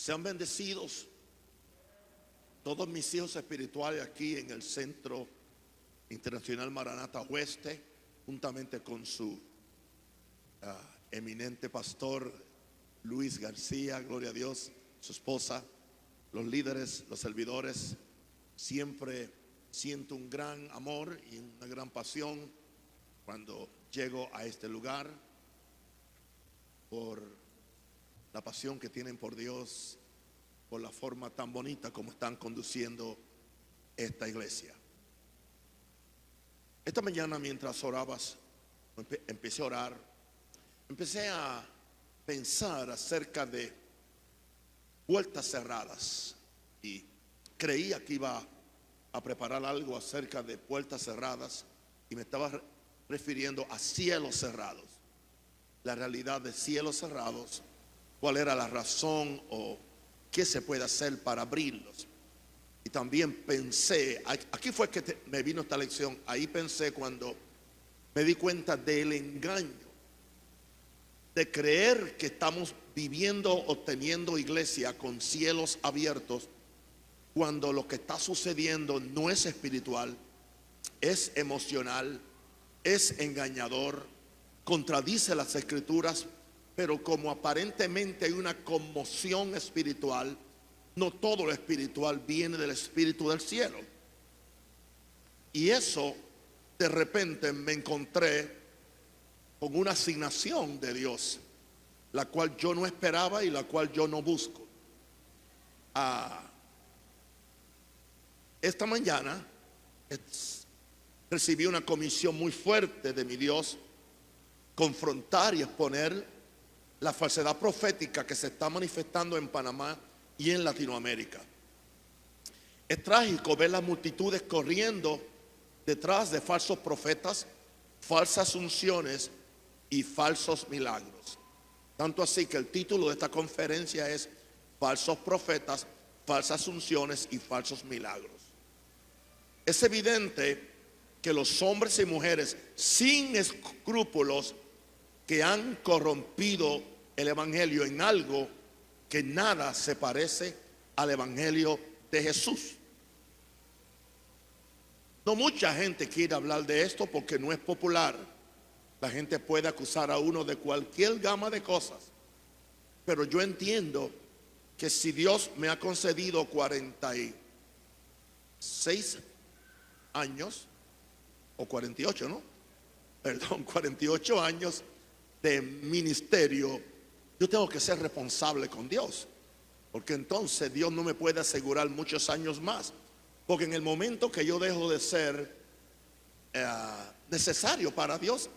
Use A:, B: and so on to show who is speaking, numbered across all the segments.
A: Sean bendecidos todos mis hijos espirituales aquí en el Centro Internacional Maranatha Oeste, juntamente con su eminente pastor Luis García, gloria a Dios, su esposa, los líderes, los servidores. Siempre siento un gran amor y una gran pasión cuando llego a este lugar por la pasión que tienen por Dios, por la forma tan bonita como están conduciendo esta iglesia. Esta mañana, mientras orabas, empecé a orar, empecé a pensar acerca de puertas cerradas y creía que iba a preparar algo acerca de puertas cerradas y me estaba refiriendo a cielos cerrados, la realidad de cielos cerrados, cuál era la razón o qué se puede hacer para abrirlos. Y también pensé, aquí fue que me vino esta lección, ahí pensé cuando me di cuenta del engaño de creer que estamos viviendo o teniendo iglesia con cielos abiertos, cuando lo que está sucediendo no es espiritual, es emocional, es engañador, contradice las escrituras, pero como aparentemente hay una conmoción espiritual, no todo lo espiritual viene del espíritu del cielo. Y eso, de repente me encontré con una asignación de Dios, la cual yo no esperaba y la cual yo no busco. Esta mañana recibí una comisión muy fuerte de mi Dios, confrontar y exponer la falsedad profética que se está manifestando en Panamá y en Latinoamérica. Es trágico ver las multitudes corriendo detrás de falsos profetas, falsas unciones y falsos milagros. Tanto así que el título de esta conferencia es Falsos profetas, falsas unciones y falsos milagros. Es evidente que los hombres y mujeres sin escrúpulos que han corrompido el evangelio en algo que nada se parece al evangelio de Jesús. No mucha gente quiere hablar de esto porque no es popular. La gente puede acusar a uno de cualquier gama de cosas, pero yo entiendo que si Dios me ha concedido 46 años o 48, ¿no? Perdón, 48 años de ministerio, yo tengo que ser responsable con Dios, porque entonces Dios no me puede asegurar muchos años más, porque en el momento que yo dejo de ser necesario para Dios,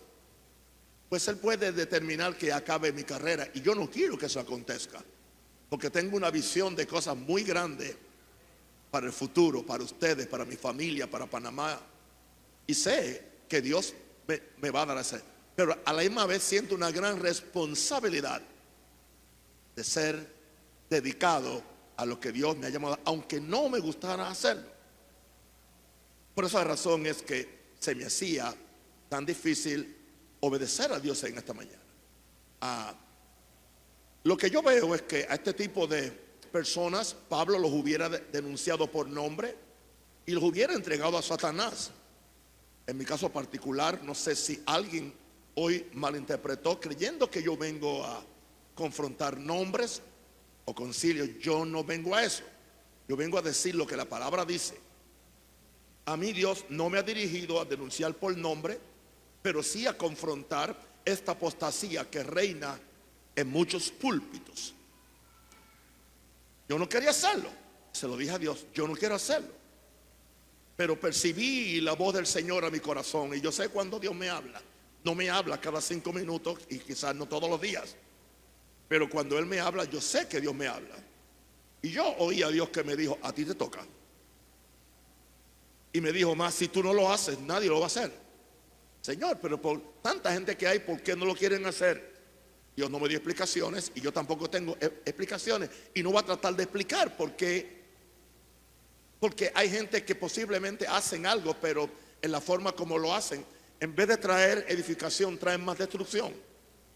A: pues Él puede determinar que acabe mi carrera, y yo no quiero que eso acontezca, porque tengo una visión de cosas muy grandes para el futuro, para ustedes, para mi familia, para Panamá, y sé que Dios me va a dar ese, pero a la misma vez siento una gran responsabilidad de ser dedicado a lo que Dios me ha llamado, aunque no me gustara hacerlo. Por esa razón es que se me hacía tan difícil obedecer a Dios en esta mañana. Lo que yo veo es que a este tipo de personas Pablo los hubiera denunciado por nombre y los hubiera entregado a Satanás. En mi caso particular, no sé si alguien hoy malinterpretó creyendo que yo vengo a confrontar nombres o concilios. Yo no vengo a eso. Yo vengo a decir lo que la palabra dice. A mí Dios no me ha dirigido a denunciar por nombre, pero sí a confrontar esta apostasía que reina en muchos púlpitos. Yo no quería hacerlo, se lo dije a Dios, yo no quiero hacerlo, pero percibí la voz del Señor a mi corazón, y yo sé cuando Dios me habla. No me habla cada 5 minutos y quizás no todos los días, pero cuando Él me habla, yo sé que Dios me habla. Y yo oí a Dios que me dijo: a ti te toca. Y me dijo más: si tú no lo haces, nadie lo va a hacer. Señor, pero por tanta gente que hay, ¿por qué no lo quieren hacer? Dios no me dio explicaciones y yo tampoco tengo explicaciones, y no voy a tratar de explicar por qué. Porque hay gente que posiblemente hacen algo, pero en la forma como lo hacen, en vez de traer edificación, traen más destrucción.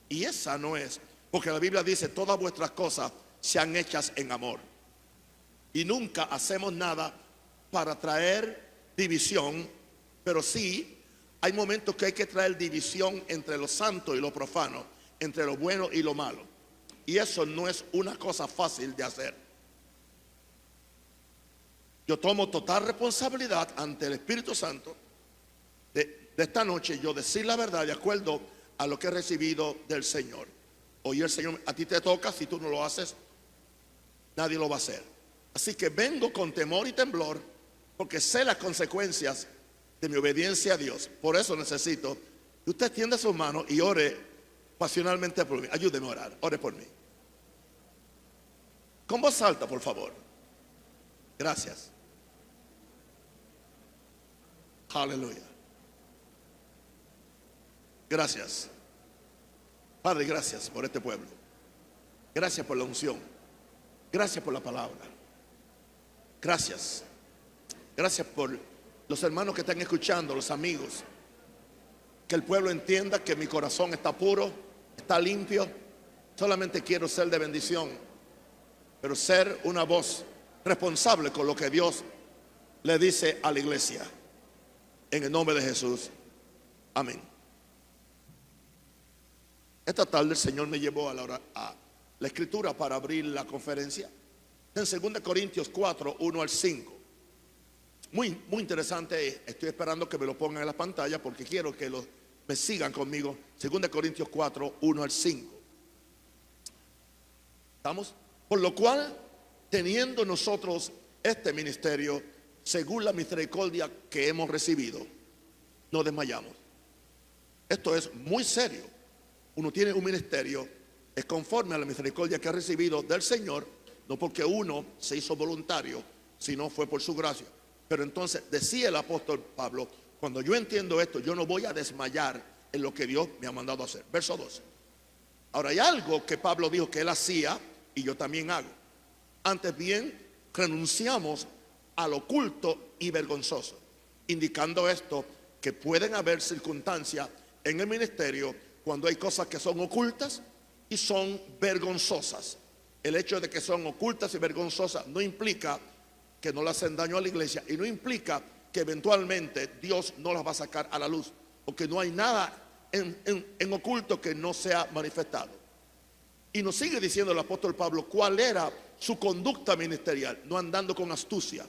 A: Y esa no es, porque la Biblia dice: todas vuestras cosas sean hechas en amor. Y nunca hacemos nada para traer división, pero sí hay momentos que hay que traer división entre lo santo y lo profano, entre lo bueno y lo malo. Y eso no es una cosa fácil de hacer. Yo tomo total responsabilidad ante el Espíritu Santo de esta noche yo decir la verdad de acuerdo a lo que he recibido del Señor. Hoy el Señor, a ti te toca, si tú no lo haces, nadie lo va a hacer. Así que vengo con temor y temblor porque sé las consecuencias de mi obediencia a Dios. Por eso necesito que usted extienda sus manos y ore pasionalmente por mí. Ayúdeme a orar, ore por mí. Con voz alta, por favor. Gracias. Aleluya. Gracias. Padre, gracias por este pueblo. Gracias por la unción. Gracias por la palabra. Gracias. Gracias por los hermanos que están escuchando, los amigos. Que el pueblo entienda que mi corazón está puro, está limpio. Solamente quiero ser de bendición, pero ser una voz responsable con lo que Dios le dice a la iglesia. En el nombre de Jesús. Amén. Esta tarde el Señor me llevó a la escritura para abrir la conferencia. En 2 Corintios 4, 1 al 5. Muy interesante. Estoy esperando que me lo pongan en la pantalla porque quiero que me sigan conmigo. 2 Corintios 4, 1 al 5. ¿Estamos? Por lo cual, teniendo nosotros este ministerio, según la misericordia que hemos recibido, no desmayamos. Esto es muy serio. Uno tiene un ministerio, es conforme a la misericordia que ha recibido del Señor, no porque uno se hizo voluntario, sino fue por su gracia. Pero entonces decía el apóstol Pablo, cuando yo entiendo esto, yo no voy a desmayar en lo que Dios me ha mandado a hacer. Verso 12. Ahora hay algo que Pablo dijo que él hacía y yo también hago. Antes bien, renunciamos al oculto y vergonzoso, indicando esto que pueden haber circunstancias en el ministerio cuando hay cosas que son ocultas y son vergonzosas. El hecho de que son ocultas y vergonzosas no implica que no le hacen daño a la iglesia y no implica que eventualmente Dios no las va a sacar a la luz, porque no hay nada en oculto que no sea manifestado. Y nos sigue diciendo el apóstol Pablo cuál era su conducta ministerial: no andando con astucia,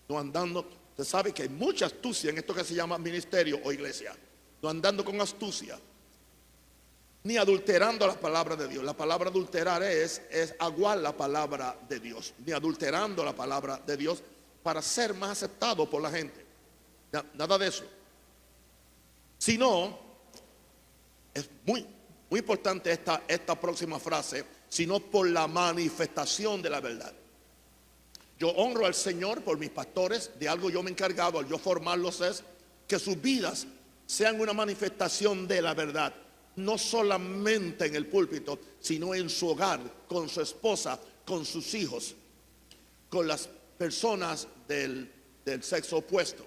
A: no andando, usted sabe que hay mucha astucia en esto que se llama ministerio o iglesia, no andando con astucia, ni adulterando la palabra de Dios. La palabra adulterar es aguar la palabra de Dios, ni adulterando la palabra de Dios para ser más aceptado por la gente. Nada de eso. Sino, es muy importante esta próxima frase, sino por la manifestación de la verdad. Yo honro al Señor por mis pastores. De algo yo me he encargado al yo formarlos es que sus vidas sean una manifestación de la verdad. No solamente en el púlpito, sino en su hogar, con su esposa, con sus hijos, con las personas del sexo opuesto,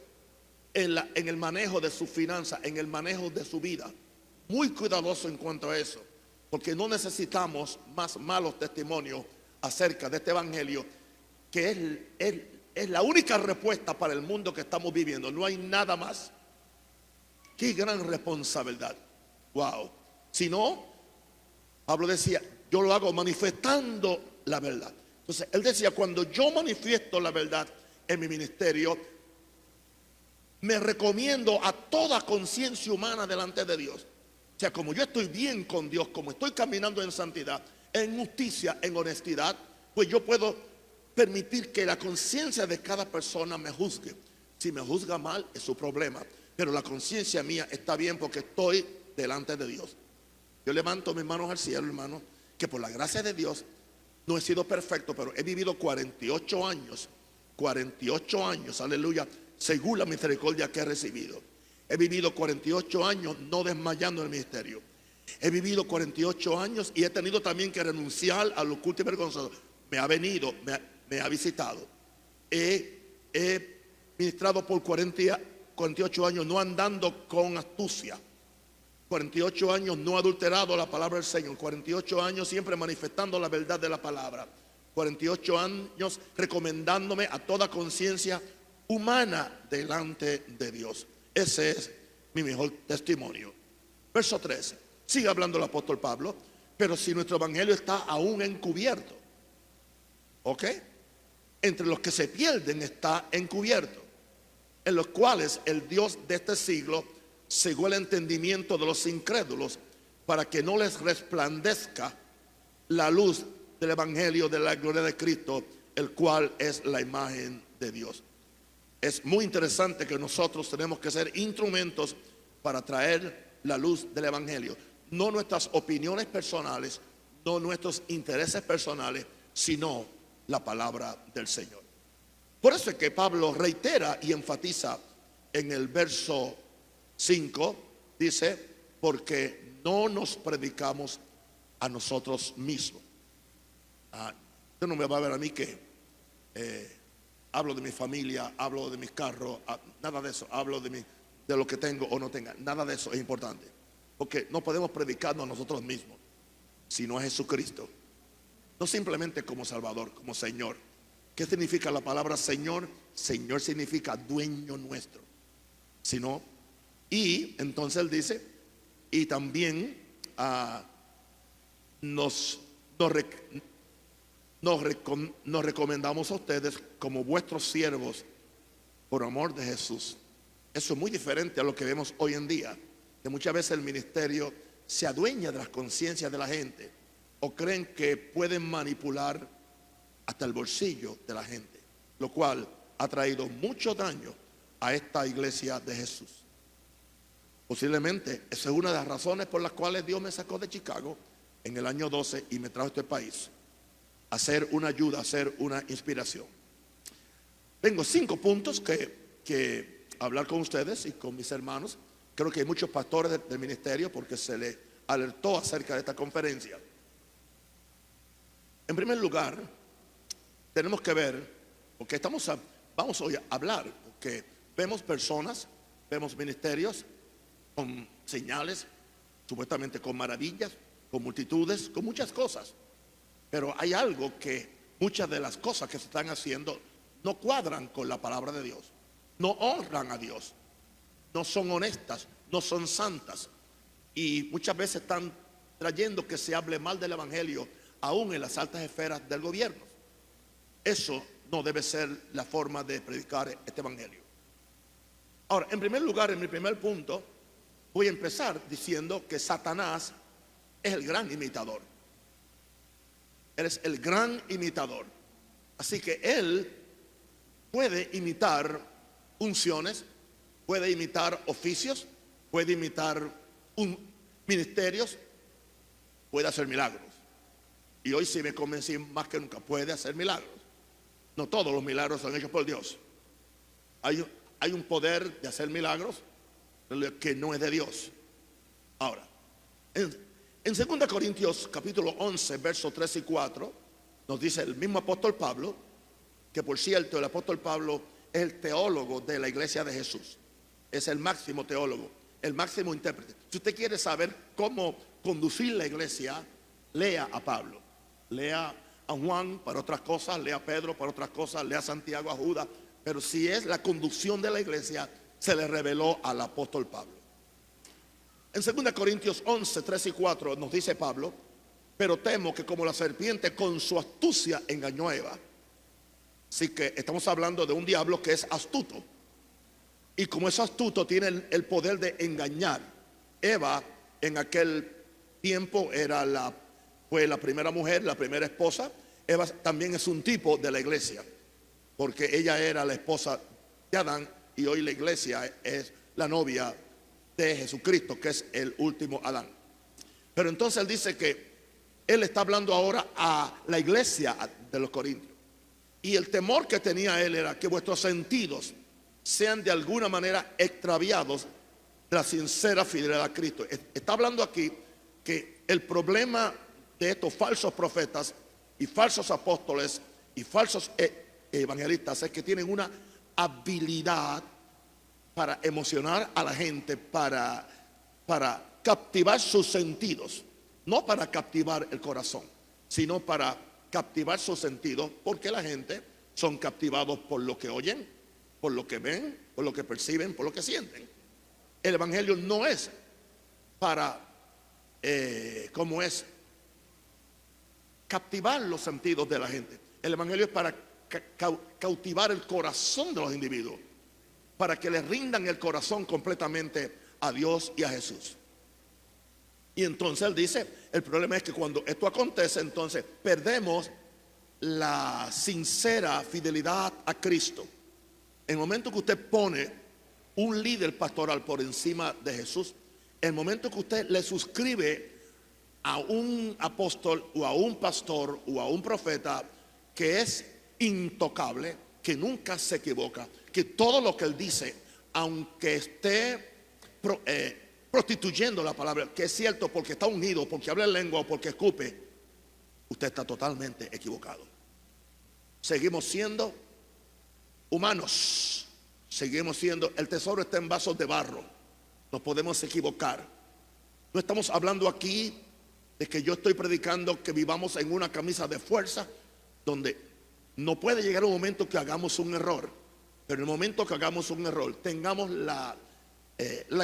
A: en el manejo de su finanza, en el manejo de su vida. Muy cuidadoso en cuanto a eso, porque no necesitamos más malos testimonios acerca de este evangelio, que es la única respuesta para el mundo que estamos viviendo. No hay nada más. Qué gran responsabilidad. Wow. Si no, Pablo decía, yo lo hago manifestando la verdad. Entonces él decía, cuando yo manifiesto la verdad en mi ministerio, me recomiendo a toda conciencia humana delante de Dios. O sea, como yo estoy bien con Dios, como estoy caminando en santidad, en justicia, en honestidad, pues yo puedo permitir que la conciencia de cada persona me juzgue. Si me juzga mal, es su problema, pero la conciencia mía está bien porque estoy delante de Dios. Yo levanto mis manos al cielo, hermano, que por la gracia de Dios no he sido perfecto, pero he vivido 48 años, aleluya, según la misericordia que he recibido. He vivido 48 años no desmayando en el ministerio. He vivido 48 años y he tenido también que renunciar a lo oculto y vergonzoso. Me ha venido, me ha visitado. He ministrado por 48 años no andando con astucia. 48 años no adulterado la palabra del Señor. 48 años siempre manifestando la verdad de la palabra. 48 años recomendándome a toda conciencia humana delante de Dios. Ese es mi mejor testimonio. Verso 13. Sigue hablando el apóstol Pablo. Pero si nuestro evangelio está aún encubierto, ¿ok? Entre los que se pierden está encubierto, en los cuales el Dios de este siglo cegó el entendimiento de los incrédulos, para que no les resplandezca la luz del evangelio de la gloria de Cristo, el cual es la imagen de Dios. Es muy interesante que nosotros tenemos que ser instrumentos para traer la luz del evangelio. No nuestras opiniones personales, no nuestros intereses personales, sino la palabra del Señor. Por eso es que Pablo reitera y enfatiza en el verso 5, dice, porque no nos predicamos a nosotros mismos. Usted no me va a ver a mí que hablo de mi familia, hablo de mis carros, nada de eso, hablo de lo que tengo o no tenga, nada de eso es importante. Porque no podemos predicarnos a nosotros mismos, sino a Jesucristo. No simplemente como Salvador, como Señor. ¿Qué significa la palabra Señor? Señor significa dueño nuestro. Sino, y entonces él dice, y también nos recomendamos a ustedes como vuestros siervos por amor de Jesús. Eso es muy diferente a lo que vemos hoy en día, que muchas veces el ministerio se adueña de las conciencias de la gente o creen que pueden manipular hasta el bolsillo de la gente, lo cual ha traído mucho daño a esta iglesia de Jesús. Posiblemente esa es una de las razones por las cuales Dios me sacó de Chicago en el año 12 y me trajo a este país a ser una ayuda, a ser una inspiración. Tengo 5 puntos que hablar con ustedes y con mis hermanos. Creo que hay muchos pastores del ministerio porque se les alertó acerca de esta conferencia. En primer lugar, tenemos que ver, porque vamos hoy a hablar, porque vemos personas, vemos ministerios con señales, supuestamente con maravillas, con multitudes, con muchas cosas. Pero hay algo que muchas de las cosas que se están haciendo no cuadran con la palabra de Dios, no honran a Dios, no son honestas, no son santas, y muchas veces están trayendo que se hable mal del evangelio aún en las altas esferas del gobierno. Eso no debe ser la forma de predicar este evangelio. Ahora, en primer lugar, en mi primer punto, voy a empezar diciendo que Satanás es el gran imitador. Él es el gran imitador. Así que él puede imitar unciones, puede imitar oficios, puede imitar ministerios, puede hacer milagros. Y hoy sí me convencí más que nunca, puede hacer milagros. No todos los milagros son hechos por Dios. Hay un poder de hacer milagros que no es de Dios. Ahora, en 2 Corintios capítulo 11, versos 3 y 4, nos dice el mismo apóstol Pablo, que por cierto el apóstol Pablo es el teólogo de la iglesia de Jesús. Es el máximo teólogo, el máximo intérprete. Si usted quiere saber cómo conducir la iglesia, lea a Pablo, lea a Juan para otras cosas, lea a Pedro para otras cosas, lea a Santiago, a Judas. Pero si es la conducción de la iglesia, se le reveló al apóstol Pablo. En 2 Corintios 11, 3 y 4 nos dice Pablo: pero temo que como la serpiente con su astucia engañó a Eva. Así que estamos hablando de un diablo que es astuto. Y como es astuto, tiene el poder de engañar. Eva en aquel tiempo fue la primera mujer, la primera esposa. Eva también es un tipo de la iglesia, porque ella era la esposa de Adán y hoy la iglesia es la novia de Jesucristo, que es el último Adán. Pero entonces él dice que él está hablando ahora a la iglesia de los Corintios. Y el temor que tenía él era que vuestros sentidos sean de alguna manera extraviados de la sincera fidelidad a Cristo. Está hablando aquí que el problema de estos falsos profetas y falsos apóstoles y falsos evangelistas es que tienen una habilidad para emocionar a la gente, para captivar sus sentidos, no para captivar el corazón, sino para captivar sus sentidos, porque la gente son captivados por lo que oyen, por lo que ven, por lo que perciben, por lo que sienten. El evangelio no es para, como es, captivar los sentidos de la gente. El evangelio es para cautivar el corazón de los individuos, para que les rindan el corazón completamente a Dios y a Jesús. Y entonces él dice, el problema es que cuando esto acontece, entonces perdemos la sincera fidelidad a Cristo. En el momento que usted pone un líder pastoral por encima de Jesús, en el momento que usted le suscribe a un apóstol o a un pastor o a un profeta que es intocable, que nunca se equivoca, que todo lo que él dice, aunque esté prostituyendo la palabra, que es cierto porque está unido, porque habla en lengua o porque escupe, usted está totalmente equivocado. Seguimos siendo humanos, seguimos siendo, el tesoro está en vasos de barro, nos podemos equivocar. No estamos hablando aquí de que yo estoy predicando que vivamos en una camisa de fuerza, donde no puede llegar un momento que hagamos un error, pero en el momento que hagamos un error, tengamos la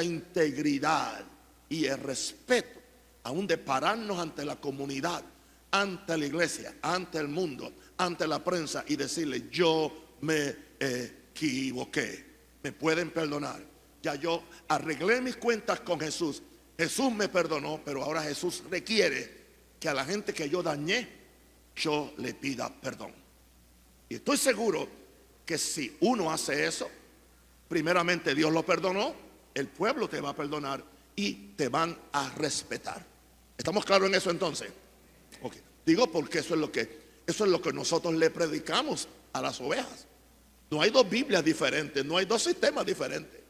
A: integridad y el respeto, aún de pararnos ante la comunidad, ante la iglesia, ante el mundo, ante la prensa y decirle: yo me equivoqué, me pueden perdonar, ya yo arreglé mis cuentas con Jesús, Jesús me perdonó, pero ahora Jesús requiere que a la gente que yo dañé, yo le pida perdón. Y estoy seguro que si uno hace eso, primeramente Dios lo perdonó, el pueblo te va a perdonar y te van a respetar. ¿Estamos claros en eso entonces? Okay. Digo porque eso es lo que nosotros le predicamos a las ovejas. No hay dos Biblias diferentes, no hay dos sistemas diferentes.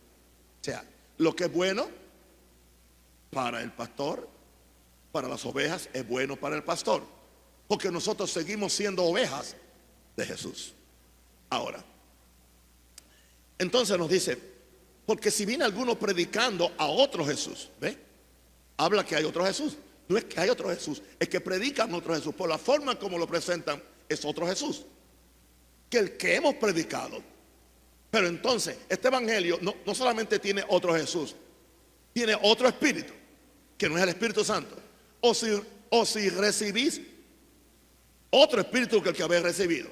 A: O sea, lo que es bueno para el pastor, para las ovejas, es bueno para el pastor, porque nosotros seguimos siendo ovejas de Jesús. Ahora, entonces nos dice, porque si viene alguno predicando a otro Jesús, ¿ve? Habla que hay otro Jesús. No es que hay otro Jesús, es que predican otro Jesús. Por la forma como lo presentan, es otro Jesús que el que hemos predicado. Pero entonces, este evangelio no solamente tiene otro Jesús, tiene otro espíritu, que no es el Espíritu Santo. O si recibís otro espíritu que el que habéis recibido.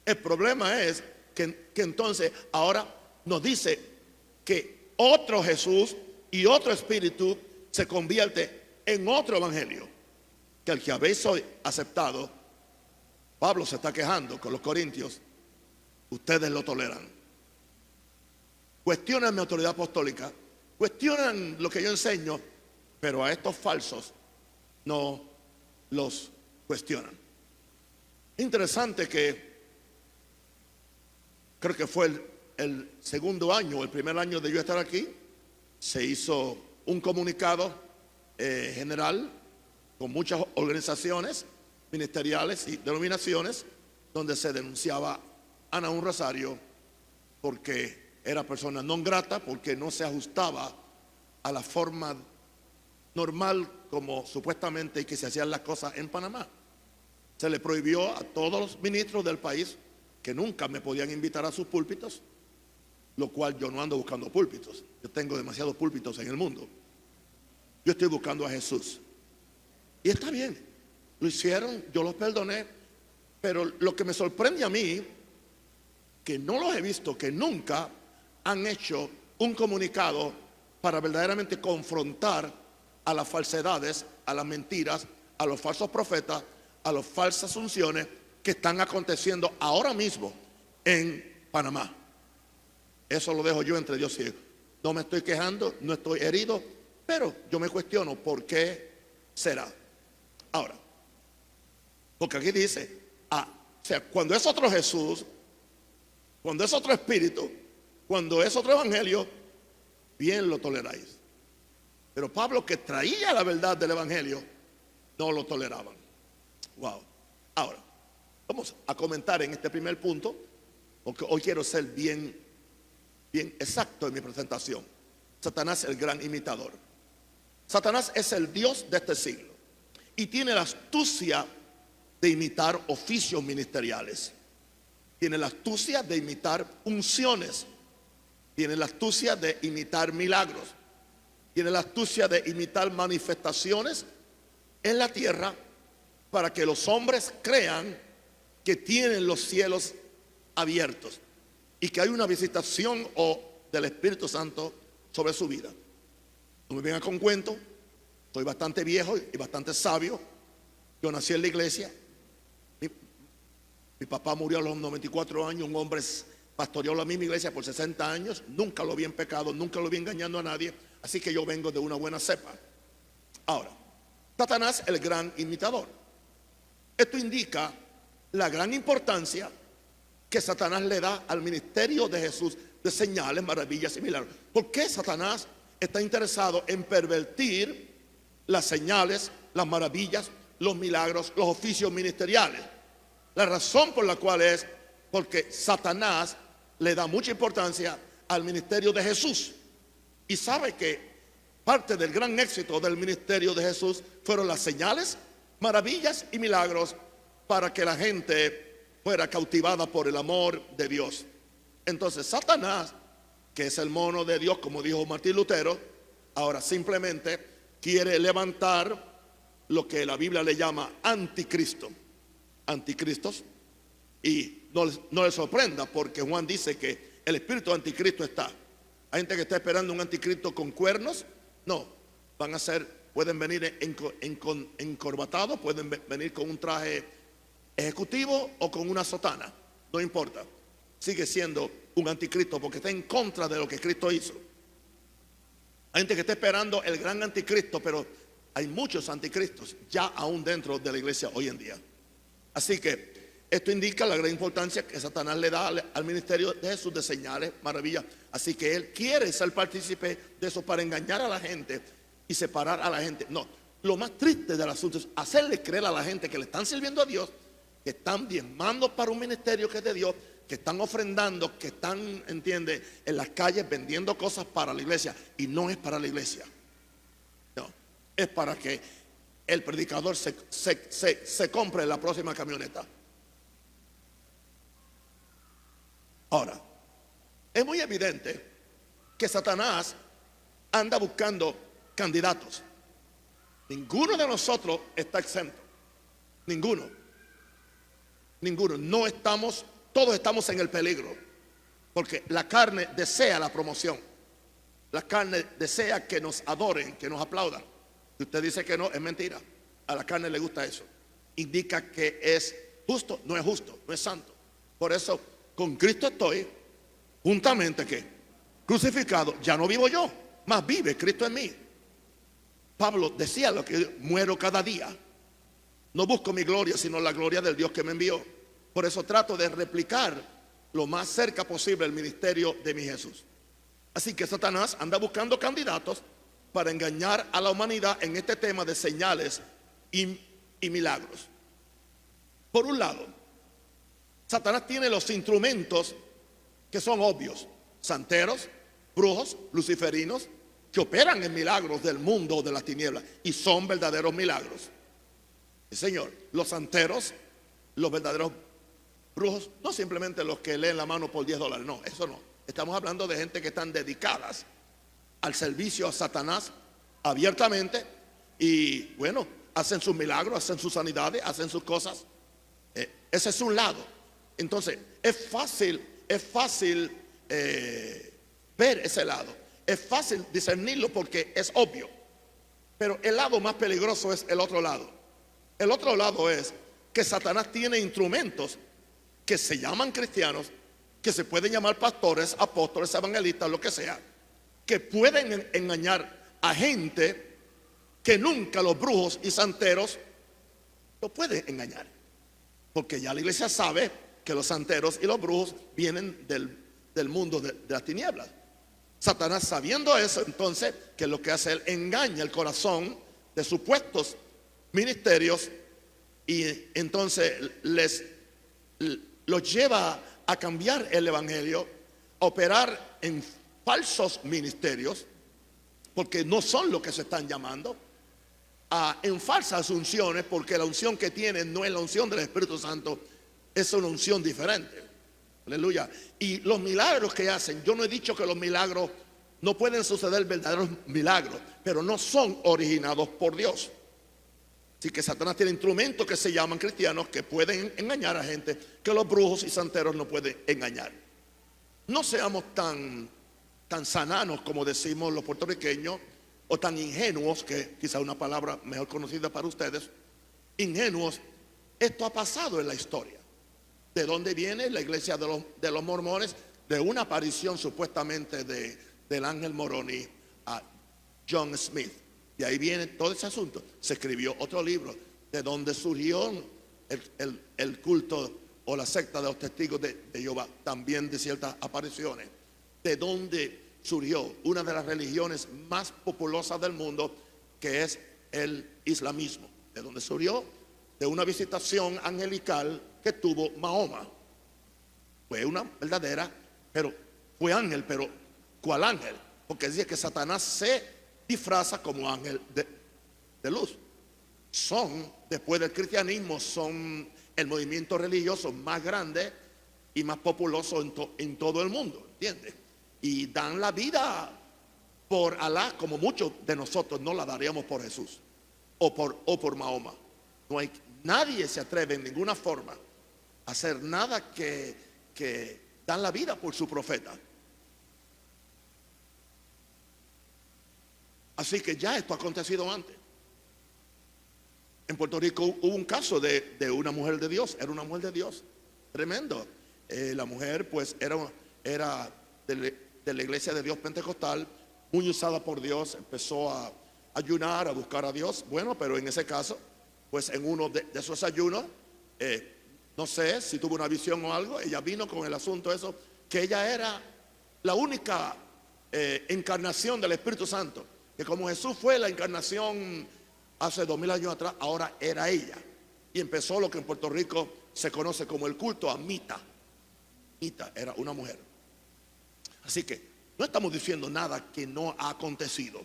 A: El problema es que entonces ahora nos dice que otro Jesús y otro espíritu se convierte en otro evangelio, que el que habéis hoy aceptado. Pablo se está quejando con los corintios, ustedes lo toleran, cuestionan mi autoridad apostólica, cuestionan lo que yo enseño, pero a estos falsos no los cuestionan. Interesante que creo que fue el segundo año o el primer año de yo estar aquí, se hizo un comunicado general con muchas organizaciones ministeriales y denominaciones, donde se denunciaba a Nahum Rosario porque era persona non grata, porque no se ajustaba a la forma normal como supuestamente y que se hacían las cosas en Panamá. Se le prohibió a todos los ministros del país que nunca me podían invitar a sus púlpitos, lo cual yo no ando buscando púlpitos, yo tengo demasiados púlpitos en el mundo, yo estoy buscando a Jesús. Y está bien, lo hicieron, yo los perdoné, pero lo que me sorprende a mí, que no los he visto, que nunca han hecho un comunicado para verdaderamente confrontar a las falsedades, a las mentiras, a los falsos profetas, a las falsas unciones que están aconteciendo ahora mismo en Panamá. Eso lo dejo yo entre Dios y Dios. No me estoy quejando, no estoy herido, pero yo me cuestiono por qué será. Ahora, porque aquí dice, o sea, cuando es otro Jesús, cuando es otro espíritu, cuando es otro evangelio, bien lo toleráis. Pero Pablo, que traía la verdad del evangelio, no lo toleraban. Wow. Ahora, vamos a comentar en este primer punto, porque hoy quiero ser bien exacto en mi presentación. Satanás, el gran imitador. Satanás es el dios de este siglo y tiene la astucia de imitar oficios ministeriales. Tiene la astucia de imitar unciones. Tiene la astucia de imitar milagros. Tiene la astucia de imitar manifestaciones en la tierra para que los hombres crean que tienen los cielos abiertos y que hay una visitación del Espíritu Santo sobre su vida. No me venga con cuento. Estoy bastante viejo y bastante sabio. Yo nací en la iglesia. Mi papá murió a los 94 años. Un hombre pastoreó la misma iglesia por 60 años. Nunca lo vi en pecado, nunca lo vi engañando a nadie. Así que yo vengo de una buena cepa. Ahora, Satanás, el gran imitador. Esto indica la gran importancia que Satanás le da al ministerio de Jesús de señales, maravillas y milagros. ¿Por qué Satanás está interesado en pervertir las señales, las maravillas, los milagros, los oficios ministeriales? La razón por la cual es porque Satanás le da mucha importancia al ministerio de Jesús y sabe que parte del gran éxito del ministerio de Jesús fueron las señales, maravillas y milagros para que la gente fuera cautivada por el amor de Dios. Entonces Satanás, que es el mono de Dios, como dijo Martín Lutero, ahora simplemente quiere levantar lo que la Biblia le llama anticristo. Anticristos. Y no le sorprenda, porque Juan dice que el espíritu de anticristo está. Hay gente que está esperando un anticristo con cuernos. No, pueden venir encorbatados, pueden venir con un traje ejecutivo o con una sotana. No importa. Sigue siendo un anticristo porque está en contra de lo que Cristo hizo. Hay gente que está esperando el gran anticristo, pero hay muchos anticristos ya aún dentro de la iglesia hoy en día. Así que esto indica la gran importancia que Satanás le da al ministerio de Jesús de señales, maravillas. Así que él quiere ser partícipe de eso para engañar a la gente y separar a la gente. No, lo más triste del asunto es hacerle creer a la gente que le están sirviendo a Dios, que están diezmando para un ministerio que es de Dios, que están ofrendando, que están, entiende, en las calles vendiendo cosas para la iglesia. Y no es para la iglesia. No, es para que el predicador se compre la próxima camioneta. Ahora, es muy evidente que Satanás anda buscando candidatos. Ninguno de nosotros está exento. Ninguno. No estamos, todos estamos en el peligro. Porque la carne desea la promoción. La carne desea que nos adoren, que nos aplaudan. Si usted dice que no, es mentira. A la carne le gusta eso. Indica que es justo, no es justo, no es santo. Por eso, con Cristo estoy, juntamente que crucificado, ya no vivo yo, mas vive Cristo en mí. Pablo decía lo que muero cada día. No busco mi gloria, sino la gloria del Dios que me envió. Por eso trato de replicar lo más cerca posible el ministerio de mi Jesús. Así que Satanás anda buscando candidatos para engañar a la humanidad en este tema de señales y milagros. Por un lado, Satanás tiene los instrumentos que son obvios: santeros, brujos, luciferinos, que operan en milagros del mundo de las tinieblas y son verdaderos milagros. Sí, señor, los santeros, los verdaderos brujos, no simplemente los que leen la mano por $10, no, eso no. Estamos hablando de gente que están dedicadas al servicio a Satanás abiertamente y bueno, hacen sus milagros, hacen sus sanidades, hacen sus cosas. Ese es un lado. Entonces, es fácil ver ese lado. Es fácil discernirlo porque es obvio. Pero el lado más peligroso es el otro lado. El otro lado es que Satanás tiene instrumentos que se llaman cristianos, que se pueden llamar pastores, apóstoles, evangelistas, lo que sea, que pueden engañar a gente que nunca los brujos y santeros lo pueden engañar. Porque ya la iglesia sabe que los santeros y los brujos vienen del mundo de las tinieblas. Satanás, sabiendo eso, entonces, que lo que hace él, engaña el corazón de supuestos ministerios y entonces los lleva a cambiar el evangelio, a operar en falsos ministerios porque no son lo que se están llamando, en falsas unciones, porque la unción que tienen no es la unción del Espíritu Santo, es una unción diferente. Aleluya. Y los milagros que hacen, yo no he dicho que los milagros no pueden suceder, verdaderos milagros, pero no son originados por Dios. Así que Satanás tiene instrumentos que se llaman cristianos, que pueden engañar a gente que los brujos y santeros no pueden engañar. No seamos tan sananos como decimos los puertorriqueños, o tan ingenuos, que quizá una palabra mejor conocida para ustedes, ingenuos. Esto ha pasado en la historia. ¿De dónde viene? La iglesia de los mormones, de una aparición supuestamente del ángel Moroni a John Smith. Y ahí viene todo ese asunto. Se escribió otro libro de donde surgió el culto o la secta de los testigos de Jehová, también de ciertas apariciones. De donde surgió una de las religiones más populosas del mundo, que es el islamismo. De donde surgió de una visitación angelical que tuvo Mahoma. Fue una verdadera, pero fue ángel, pero ¿cuál ángel? Porque dice que Satanás se disfraza como ángel de luz. Son, después del cristianismo, son el movimiento religioso más grande y más populoso en todo el mundo, ¿entiendes? Y dan la vida por Alá, como muchos de nosotros no la daríamos por Jesús o por Mahoma. Nadie se atreve en ninguna forma a hacer nada que dan la vida por su profeta. Así que ya esto ha acontecido antes. En Puerto Rico hubo un caso de una mujer de Dios. Era una mujer de Dios, tremendo. La mujer pues era de la iglesia de Dios pentecostal, muy usada por Dios. Empezó a ayunar, a buscar a Dios. Bueno, pero en ese caso, pues en uno de esos ayunos, no sé si tuvo una visión o algo, ella vino con el asunto eso, que ella era la única encarnación del Espíritu Santo, que como Jesús fue la encarnación hace 2000 años atrás, ahora era ella. Y empezó lo que en Puerto Rico se conoce como el culto a Mita. Mita era una mujer. Así que no estamos diciendo nada que no ha acontecido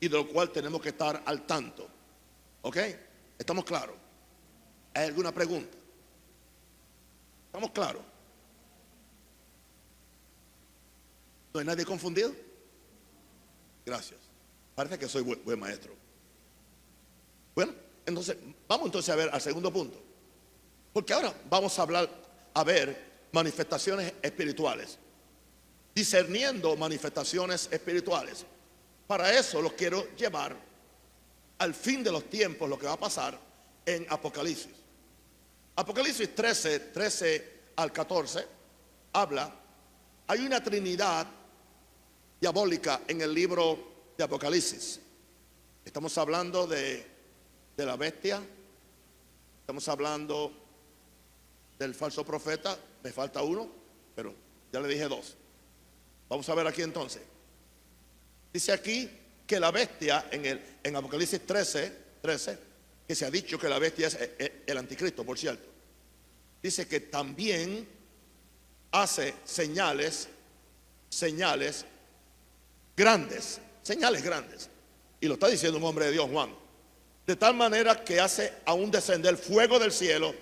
A: y de lo cual tenemos que estar al tanto. ¿Ok? ¿Estamos claros? ¿Hay alguna pregunta? ¿Estamos claros? ¿No hay nadie confundido? Gracias. Parece que soy buen maestro. Bueno, entonces, vamos a ver al segundo punto. Porque ahora vamos a ver manifestaciones espirituales. Discerniendo manifestaciones espirituales. Para eso los quiero llevar al fin de los tiempos, lo que va a pasar en Apocalipsis. Apocalipsis 13 al 14 habla, hay una trinidad diabólica en el libro de Apocalipsis. Estamos hablando de la bestia, estamos hablando del falso profeta, me falta uno, pero ya le dije dos. Vamos a ver aquí entonces. Dice aquí que la bestia en Apocalipsis 13, que se ha dicho que la bestia es el anticristo, por cierto. Dice que también hace señales grandes. Y lo está diciendo un hombre de Dios, Juan. De tal manera que hace aún descender fuego del cielo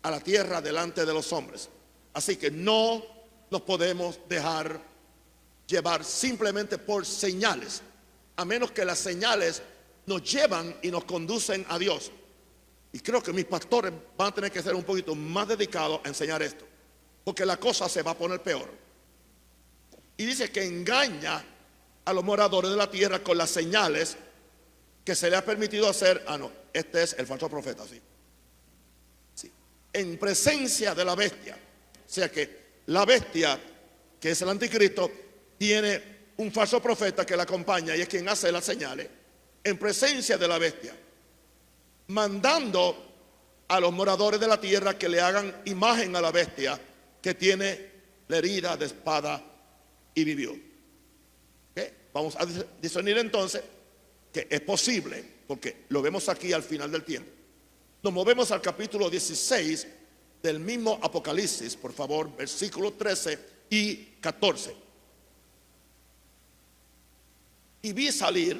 A: a la tierra delante de los hombres. Así que no nos podemos dejar llevar simplemente por señales, a menos que las señales nos llevan y nos conducen a Dios. Y creo que mis pastores van a tener que ser un poquito más dedicados a enseñar esto, porque la cosa se va a poner peor. Y dice que engaña a los moradores de la tierra con las señales que se le ha permitido hacer. No, este es el falso profeta, sí. En presencia de la bestia. O sea que la bestia, que es el anticristo, tiene un falso profeta que la acompaña y es quien hace las señales en presencia de la bestia, mandando a los moradores de la tierra que le hagan imagen a la bestia que tiene la herida de espada y vivió. ¿Okay? Vamos a discernir entonces que es posible, porque lo vemos aquí al final del tiempo. Nos movemos al capítulo 16 del mismo Apocalipsis, por favor, versículos 13 y 14. Y vi salir,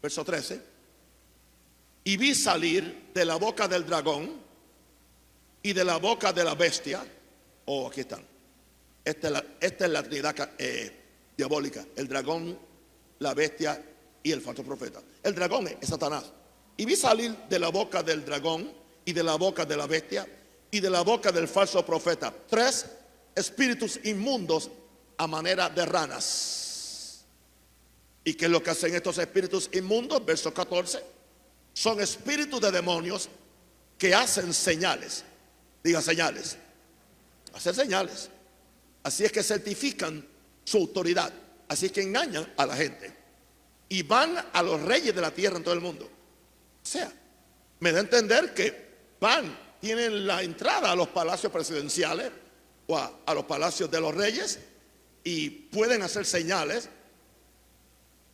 A: verso 13, y vi salir de la boca del dragón y de la boca de la bestia. Oh, aquí están. Esta es la trinidad diabólica: el dragón, la bestia y el falso profeta. El dragón es Satanás. Y vi salir de la boca del dragón y de la boca de la bestia y de la boca del falso profeta 3 espíritus inmundos a manera de ranas. ¿Y qué es lo que hacen estos espíritus inmundos? Verso 14. Son espíritus de demonios que hacen señales. Diga señales. Hacen señales. Así es que certifican su autoridad. Así es que engañan a la gente. Y van a los reyes de la tierra en todo el mundo. O sea, me da a entender que tienen la entrada a los palacios presidenciales o a los palacios de los reyes, y pueden hacer señales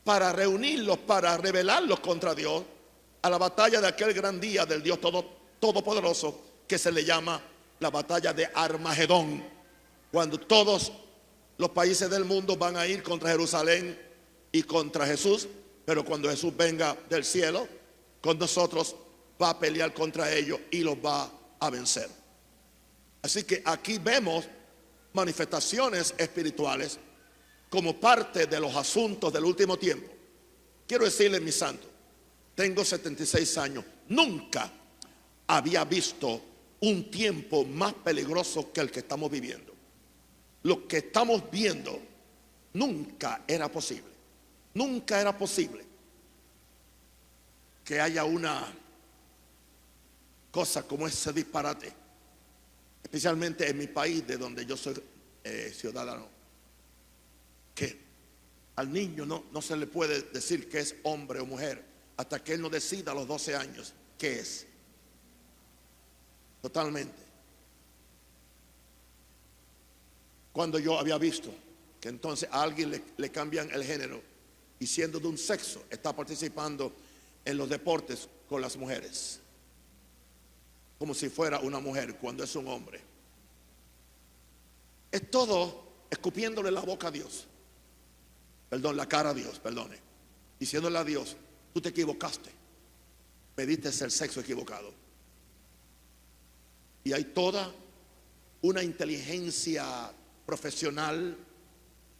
A: para reunirlos, para rebelarlos contra Dios, a la batalla de aquel gran día del Dios Todopoderoso, que se le llama la batalla de Armagedón, cuando todos los países del mundo van a ir contra Jerusalén y contra Jesús. Pero cuando Jesús venga del cielo con nosotros, va a pelear contra ellos y los va a vencer. Así que aquí vemos manifestaciones espirituales como parte de los asuntos del último tiempo. Quiero decirles, mis santos, tengo 76 años, nunca había visto un tiempo más peligroso que el que estamos viviendo. Lo que estamos viendo nunca era posible. Nunca era posible que haya una cosa como ese disparate, especialmente en mi país, de donde yo soy ciudadano, que al niño no se le puede decir que es hombre o mujer hasta que él no decida a los 12 años qué es. Totalmente. Cuando yo había visto que entonces a alguien le cambian el género y siendo de un sexo está participando en los deportes con las mujeres, como si fuera una mujer cuando es un hombre. Es todo escupiéndole la boca a Dios, perdón, la cara a Dios, perdone, diciéndole a Dios: tú te equivocaste, pediste el sexo equivocado. Y hay toda una inteligencia profesional,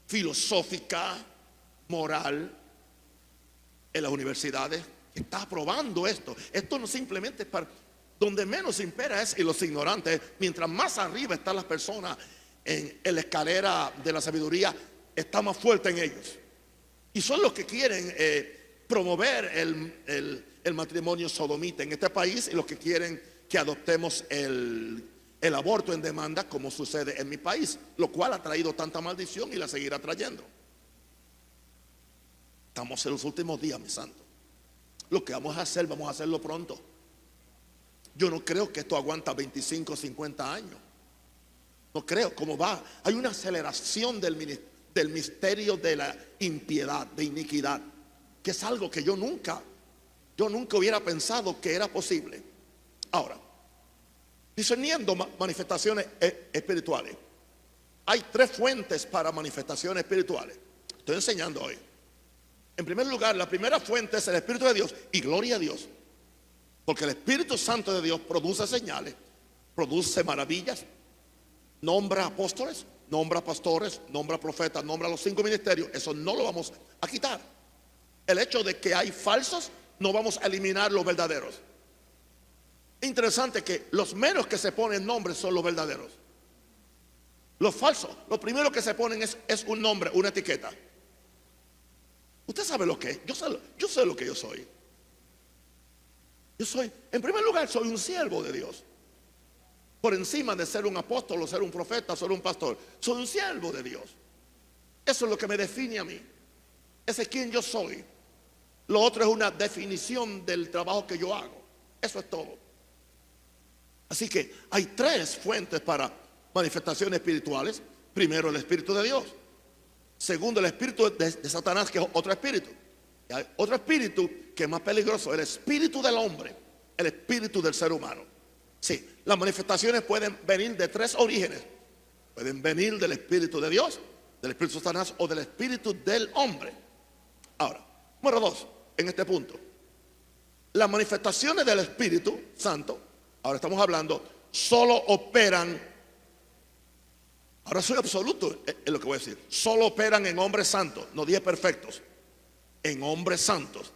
A: filosófica, moral en las universidades que está aprobando esto. Esto no simplemente es para donde menos impera es en los ignorantes. Mientras más arriba están las personas en la escalera de la sabiduría, está más fuerte en ellos. Y son los que quieren promover el matrimonio sodomita en este país, y los que quieren que adoptemos el aborto en demanda, como sucede en mi país, lo cual ha traído tanta maldición y la seguirá trayendo. Estamos en los últimos días, mis santos. Lo que vamos a hacerlo pronto. Yo no creo que esto aguanta 25 o 50 años. No creo. ¿Cómo va? Hay una aceleración del misterio de la impiedad, de iniquidad, que es algo que yo nunca hubiera pensado que era posible. Ahora, discerniendo manifestaciones espirituales, hay 3 fuentes para manifestaciones espirituales. Estoy enseñando hoy. En primer lugar, la primera fuente es el Espíritu de Dios, y gloria a Dios, porque el Espíritu Santo de Dios produce señales, produce maravillas, nombra apóstoles, nombra pastores, nombra profetas, nombra los 5 ministerios. Eso no lo vamos a quitar. El hecho de que hay falsos, no vamos a eliminar los verdaderos. Interesante que los menos que se ponen nombres son los verdaderos. Los falsos, lo primero que se ponen es un nombre, una etiqueta. Usted sabe lo que es. Yo sé lo que yo soy. En primer lugar, soy un siervo de Dios. Por encima de ser un apóstol o ser un profeta, ser un pastor, soy un siervo de Dios. Eso es lo que me define a mí. Ese es quien yo soy. Lo otro es una definición del trabajo que yo hago. Eso es todo. Así que hay 3 fuentes para manifestaciones espirituales. Primero, el Espíritu de Dios. Segundo, el espíritu de Satanás, que es otro espíritu. Y hay otro espíritu que es más peligroso: el espíritu del hombre, el espíritu del ser humano. Sí, las manifestaciones pueden venir de 3 orígenes. Pueden venir del Espíritu de Dios, del Espíritu de Satanás o del Espíritu del hombre. Ahora, número 2, en este punto. Las manifestaciones del Espíritu Santo, ahora estamos hablando, solo operan, ahora soy absoluto en lo que voy a decir, solo operan en hombres santos, no dije perfectos, en hombres santos,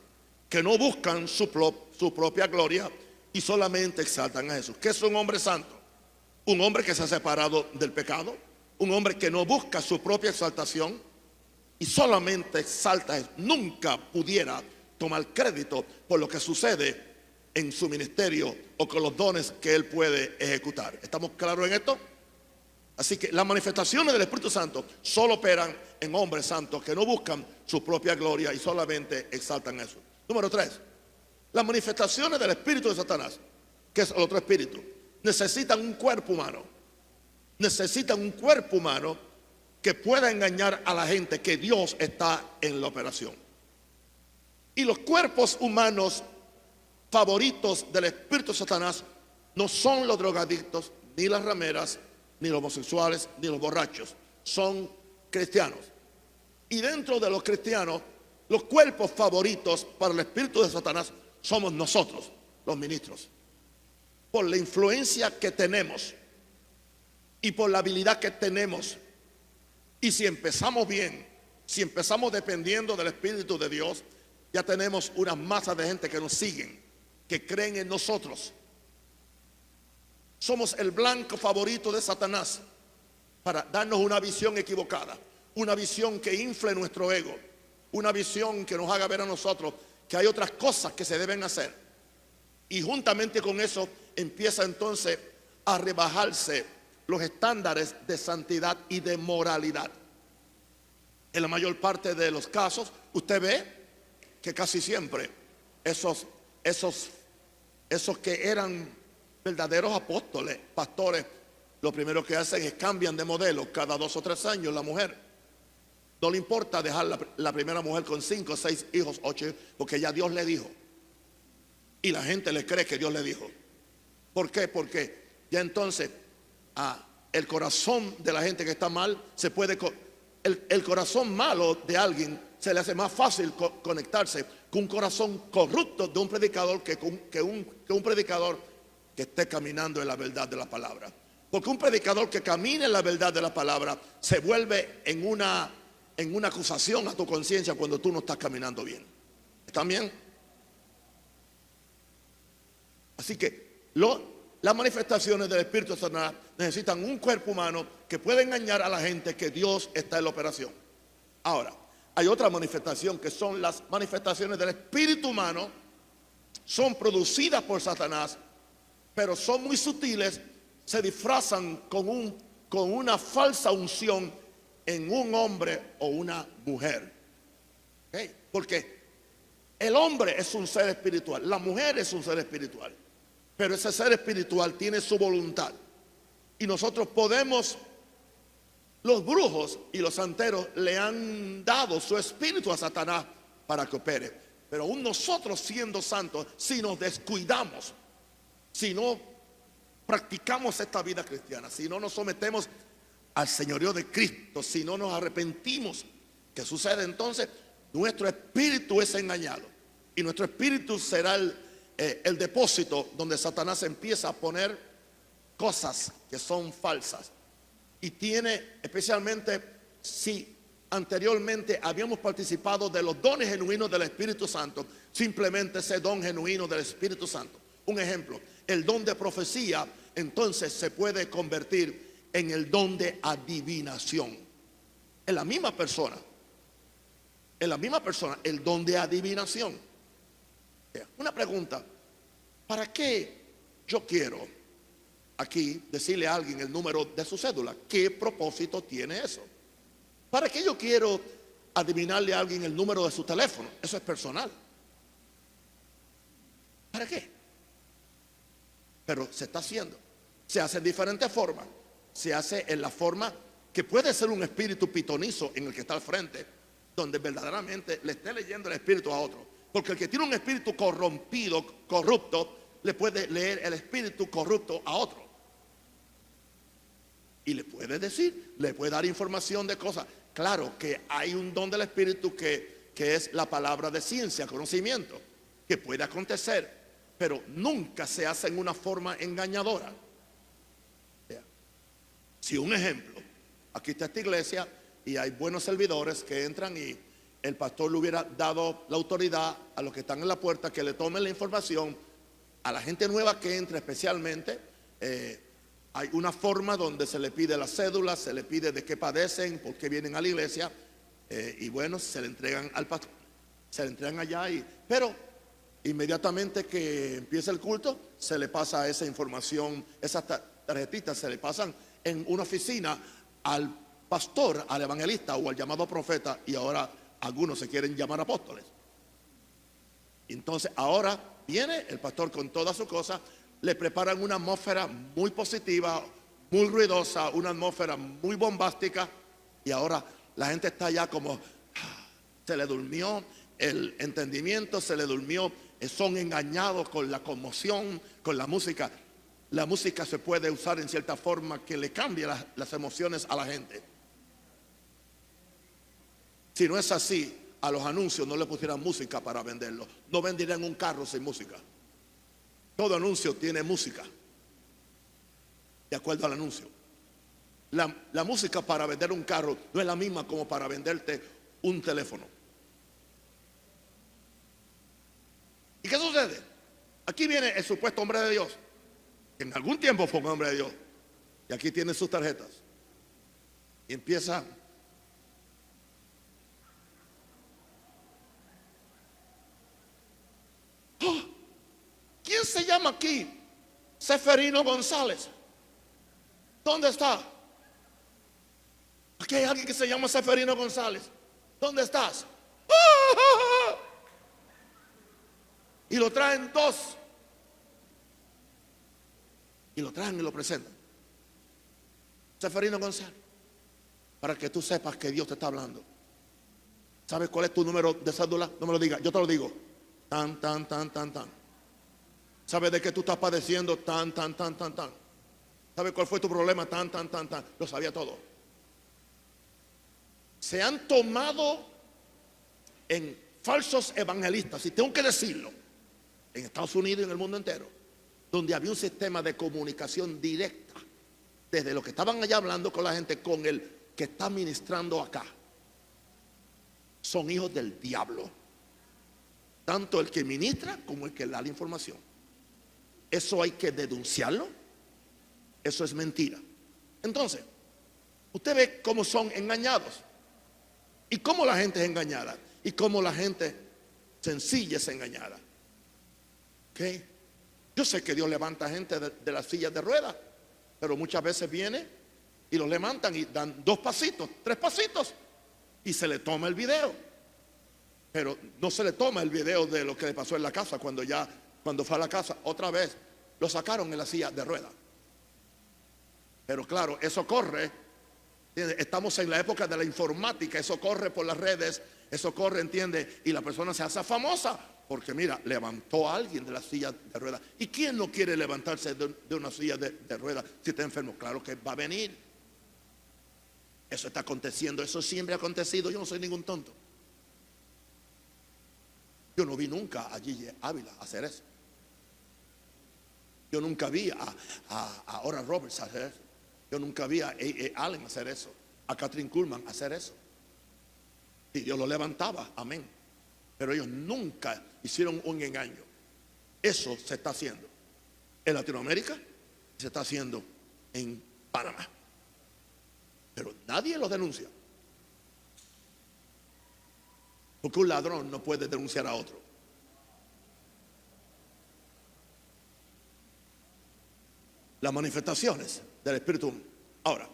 A: que no buscan su propia gloria y solamente exaltan a Jesús. ¿Qué es un hombre santo? Un hombre que se ha separado del pecado, un hombre que no busca su propia exaltación y solamente exalta a Jesús. Nunca pudiera tomar crédito por lo que sucede en su ministerio o con los dones que él puede ejecutar. ¿Estamos claros en esto? Así que las manifestaciones del Espíritu Santo solo operan en hombres santos que no buscan su propia gloria y solamente exaltan a Jesús. Número 3, las manifestaciones del espíritu de Satanás, que es el otro espíritu, necesitan un cuerpo humano. Necesitan un cuerpo humano que pueda engañar a la gente que Dios está en la operación. Y los cuerpos humanos favoritos del espíritu de Satanás no son los drogadictos, ni las rameras, ni los homosexuales, ni los borrachos. Son cristianos. Y dentro de los cristianos, los cuerpos favoritos para el espíritu de Satanás somos nosotros, los ministros. Por la influencia que tenemos y por la habilidad que tenemos. Y si empezamos bien, si empezamos dependiendo del Espíritu de Dios, ya tenemos una masa de gente que nos siguen, que creen en nosotros. Somos el blanco favorito de Satanás para darnos una visión equivocada, una visión que infle nuestro ego, una visión que nos haga ver a nosotros que hay otras cosas que se deben hacer. Y juntamente con eso empieza entonces a rebajarse los estándares de santidad y de moralidad. En la mayor parte de los casos, usted ve que casi siempre esos que eran verdaderos apóstoles, pastores, lo primero que hacen es cambian de modelo cada 2 o 3 años la mujer. No le importa dejar la primera mujer con 5, 6 hijos, 8, porque ya Dios le dijo. Y la gente le cree que Dios le dijo. ¿Por qué? Porque ya entonces el corazón de la gente que está mal se puede... El corazón malo de alguien se le hace más fácil conectarse con un corazón corrupto de un predicador que un predicador que esté caminando en la verdad de la palabra. Porque un predicador que camina en la verdad de la palabra se vuelve en una acusación a tu conciencia cuando tú no estás caminando bien. ¿Están bien? Así que las manifestaciones del Espíritu de Satanás necesitan un cuerpo humano que pueda engañar a la gente que Dios está en la operación. Ahora, hay otra manifestación que son las manifestaciones del espíritu humano. Son producidas por Satanás, pero son muy sutiles, se disfrazan con una falsa unción en un hombre o una mujer. ¿Okay? Porque el hombre es un ser espiritual, la mujer es un ser espiritual, pero ese ser espiritual tiene su voluntad. Y nosotros podemos, los brujos y los santeros le han dado su espíritu a Satanás para que opere. Pero aún nosotros siendo santos, si nos descuidamos, si no practicamos esta vida cristiana, si no nos sometemos al señorío de Cristo, si no nos arrepentimos, ¿qué sucede entonces? Nuestro espíritu es engañado y nuestro espíritu será el depósito donde Satanás empieza a poner cosas que son falsas. Y tiene, especialmente si anteriormente habíamos participado de los dones genuinos del Espíritu Santo, simplemente ese don genuino del Espíritu Santo. Un ejemplo, el don de profecía entonces se puede convertir en el don de adivinación. En la misma persona, el don de adivinación. Una pregunta, ¿para qué yo quiero aquí decirle a alguien el número de su cédula? ¿Qué propósito tiene eso? ¿Para qué yo quiero adivinarle a alguien el número de su teléfono? Eso es personal. ¿Para qué? Pero se está haciendo. Se hace en diferentes formas. Se hace en la forma que puede ser un espíritu pitonizo en el que está al frente, donde verdaderamente le esté leyendo el espíritu a otro. Porque el que tiene un espíritu corrompido, corrupto, le puede leer el espíritu corrupto a otro. Y le puede decir, le puede dar información de cosas. Claro que hay un don del espíritu que que es la palabra de ciencia, conocimiento, que puede acontecer, pero nunca se hace en una forma engañadora. Si un ejemplo, aquí está esta iglesia y hay buenos servidores que entran y el pastor le hubiera dado la autoridad a los que están en la puerta que le tomen la información a la gente nueva que entra especialmente. Hay una forma donde se le pide la cédula, se le pide de qué padecen, por qué vienen a la iglesia, y bueno, se le entregan al pastor, se le entregan allá, pero inmediatamente que empieza el culto, se le pasa esa información, esas tarjetitas se le pasan en una oficina al pastor, al evangelista o al llamado profeta, y ahora algunos se quieren llamar apóstoles. Entonces ahora viene el pastor con toda su cosa, le preparan una atmósfera muy positiva, muy ruidosa, una atmósfera muy bombástica, y ahora la gente está ya como, se le durmió el entendimiento, se le durmió, son engañados con la conmoción, con la música. La música se puede usar en cierta forma que le cambie las emociones a la gente. Si no es así, a los anuncios no le pusieran música para venderlo. No venderían un carro sin música. Todo anuncio tiene música, de acuerdo al anuncio. La música para vender un carro no es la misma como para venderte un teléfono. ¿Y qué sucede? Aquí viene el supuesto hombre de Dios, que en algún tiempo fue un hombre de Dios, y aquí tiene sus tarjetas, y empieza: ¡oh! ¿Quién se llama aquí? Seferino González. ¿Dónde está? Aquí hay alguien que se llama Seferino González. ¿Dónde estás? ¡Ah! Y lo traen dos. Y lo traen y lo presentan. Seferino González, para que tú sepas que Dios te está hablando. ¿Sabes cuál es tu número de cédula? No me lo digas, yo te lo digo. Tan, tan, tan, tan, tan. ¿Sabes de qué tú estás padeciendo? Tan, tan, tan, tan, tan. ¿Sabes cuál fue tu problema? Tan, tan, tan, tan. Lo sabía todo. Se han tomado en falsos evangelistas, y tengo que decirlo, en Estados Unidos y en el mundo entero, donde había un sistema de comunicación directa, desde los que estaban allá hablando con la gente, con el que está ministrando acá. Son hijos del diablo, tanto el que ministra como el que da la información. Eso hay que denunciarlo. Eso es mentira. Entonces, usted ve cómo son engañados y cómo la gente es engañada y cómo la gente sencilla es engañada. ¿Okay? Yo sé que Dios levanta gente de las sillas de ruedas, pero muchas veces viene y los levantan y dan 2 pasitos, 3 pasitos, y se le toma el video. Pero no se le toma el video de lo que le pasó en la casa, cuando fue a la casa, otra vez lo sacaron en la silla de ruedas. Pero claro, eso corre. Estamos en la época de la informática, eso corre por las redes, eso corre, ¿entiende? Y la persona se hace famosa porque mira, levantó a alguien de la silla de ruedas. ¿Y quién no quiere levantarse de una silla de ruedas si está enfermo? Claro que va a venir. Eso está aconteciendo, eso siempre ha acontecido. Yo no soy ningún tonto. Yo no vi nunca a Gigi Ávila hacer eso. Yo nunca vi a Oral Roberts hacer eso. Yo nunca vi a Allen hacer eso, a Kathryn Kuhlman hacer eso. Y Dios lo levantaba, amén. Pero ellos nunca hicieron un engaño. Eso se está haciendo en Latinoamérica, se está haciendo en Panamá. Pero nadie los denuncia. Porque un ladrón no puede denunciar a otro. Las manifestaciones del Espíritu. Ahora,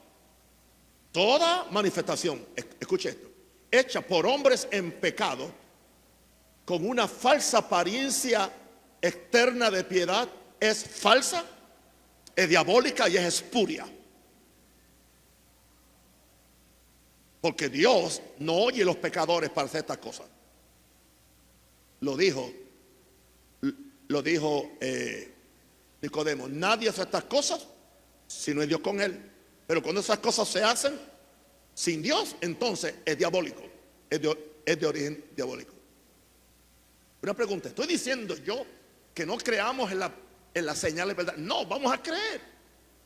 A: toda manifestación, escuche esto, hecha por hombres en pecado, con una falsa apariencia externa de piedad, es falsa, es diabólica y es espuria. Porque Dios no oye los pecadores para hacer estas cosas. Lo dijo Nicodemo: nadie hace estas cosas si no es Dios con él. Pero cuando esas cosas se hacen sin Dios, entonces es diabólico, es es de origen diabólico. Una pregunta: ¿estoy diciendo yo que no creamos en las señales, verdad? No, vamos a creer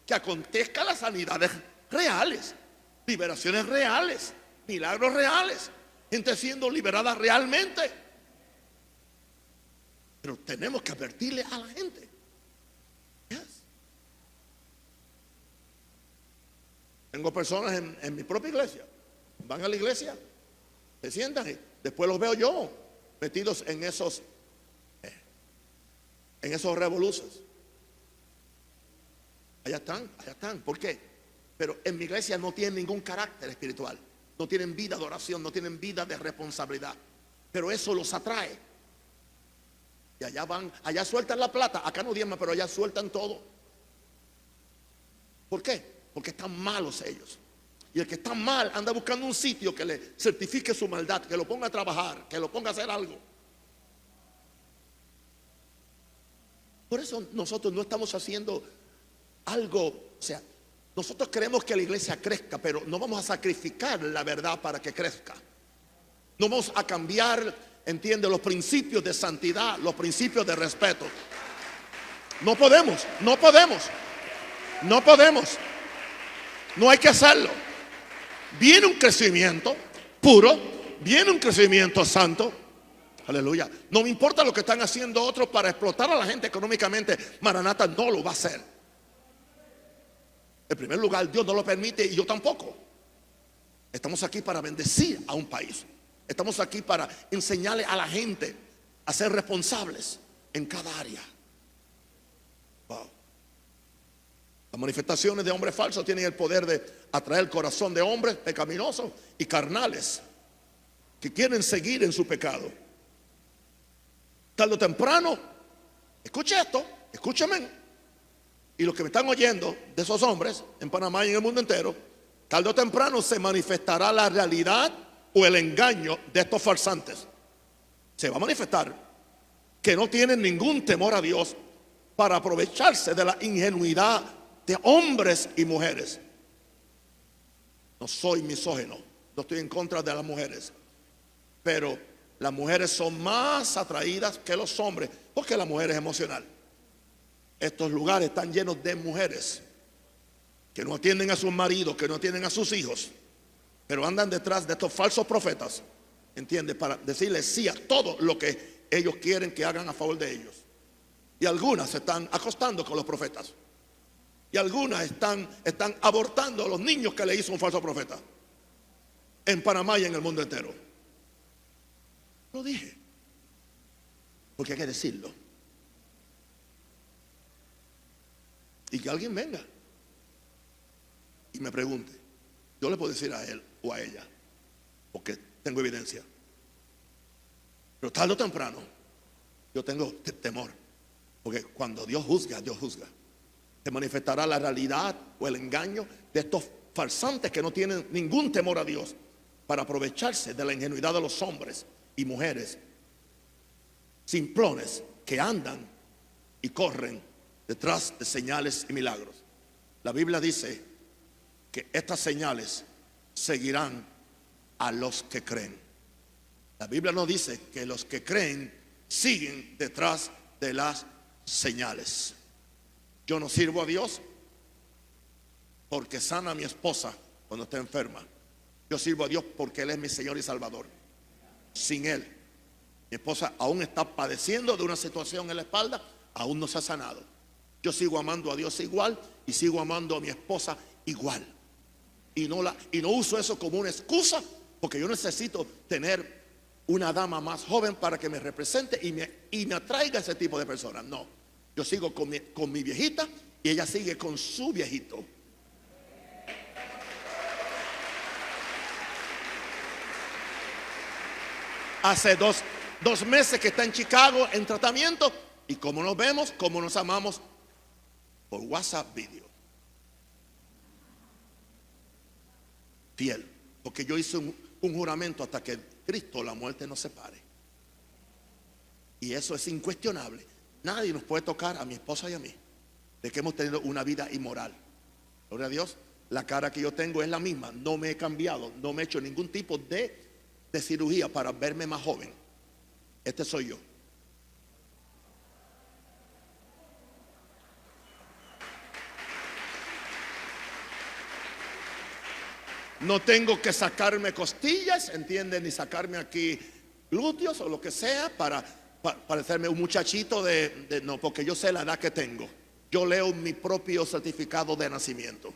A: que acontezcan las sanidades reales, liberaciones reales, milagros reales, gente siendo liberada realmente. Pero tenemos que advertirle a la gente. Yes. Tengo personas en mi propia iglesia, van a la iglesia, se sientan y después los veo yo metidos en esos revoluciones. Allá están. ¿Por qué? Pero en mi iglesia no tienen ningún carácter espiritual, no tienen vida de oración, no tienen vida de responsabilidad. Pero eso los atrae. Y allá van, allá sueltan la plata, acá no diezman, pero allá sueltan todo. ¿Por qué? Porque están malos ellos. Y el que está mal anda buscando un sitio que le certifique su maldad, que lo ponga a trabajar, que lo ponga a hacer algo. Por eso nosotros no estamos haciendo algo, o sea, nosotros queremos que la iglesia crezca, pero no vamos a sacrificar la verdad para que crezca. No vamos a cambiar, entiende, los principios de santidad, los principios de respeto. No podemos. No hay que hacerlo. Viene un crecimiento puro, viene un crecimiento santo. Aleluya. No me importa lo que están haciendo otros para explotar a la gente económicamente. Maranata no lo va a hacer. En primer lugar, Dios no lo permite y yo tampoco. Estamos aquí para bendecir a un país. Estamos aquí para enseñarle a la gente a ser responsables en cada área. Wow. Las manifestaciones de hombres falsos tienen el poder de atraer el corazón de hombres pecaminosos y carnales que quieren seguir en su pecado. Tarde o temprano, escuche esto, escúchame. Y los que me están oyendo de esos hombres en Panamá y en el mundo entero, tarde o temprano se manifestará la realidad o el engaño de estos farsantes. Se va a manifestar que no tienen ningún temor a Dios para aprovecharse de la ingenuidad de hombres y mujeres. No soy misógino, no estoy en contra de las mujeres, pero las mujeres son más atraídas que los hombres, porque la mujer es emocional. Estos lugares están llenos de mujeres que no atienden a sus maridos, que no atienden a sus hijos, pero andan detrás de estos falsos profetas, ¿entiende? Para decirles sí a todo lo que ellos quieren que hagan a favor de ellos. Y algunas se están acostando con los profetas. Y algunas están abortando a los niños que le hizo un falso profeta. En Panamá y en el mundo entero. Lo dije, porque hay que decirlo. Y que alguien venga y me pregunte. Yo le puedo decir a él o a ella, porque tengo evidencia. Pero tarde o temprano yo tengo temor, porque cuando Dios juzga, se manifestará la realidad o el engaño de estos farsantes que no tienen ningún temor a Dios para aprovecharse de la ingenuidad de los hombres y mujeres simplones que andan y corren detrás de señales y milagros. La Biblia dice que estas señales seguirán a los que creen. La Biblia no dice que los que creen siguen detrás de las señales. Yo no sirvo a Dios porque sana a mi esposa cuando está enferma. Yo sirvo a Dios porque Él es mi Señor y Salvador. Sin Él, mi esposa aún está padeciendo de una situación en la espalda, aún no se ha sanado. Yo sigo amando a Dios igual y sigo amando a mi esposa igual. Y no uso eso como una excusa, porque yo necesito tener una dama más joven para que me represente y me atraiga a ese tipo de personas. No, yo sigo con mi viejita y ella sigue con su viejito. Hace dos meses que está en Chicago en tratamiento, y como nos vemos, como nos amamos por WhatsApp video. Fiel, porque yo hice un juramento hasta que Cristo, la muerte, nos separe. Y eso es incuestionable. Nadie nos puede tocar, a mi esposa y a mí, de que hemos tenido una vida inmoral. Gloria a Dios. La cara que yo tengo es la misma, no me he cambiado, no me he hecho ningún tipo de de cirugía para verme más joven. Este soy yo. No tengo que sacarme costillas, ¿entienden? Ni sacarme aquí glúteos o lo que sea para parecerme un muchachito no, porque yo sé la edad que tengo. Yo leo mi propio certificado de nacimiento.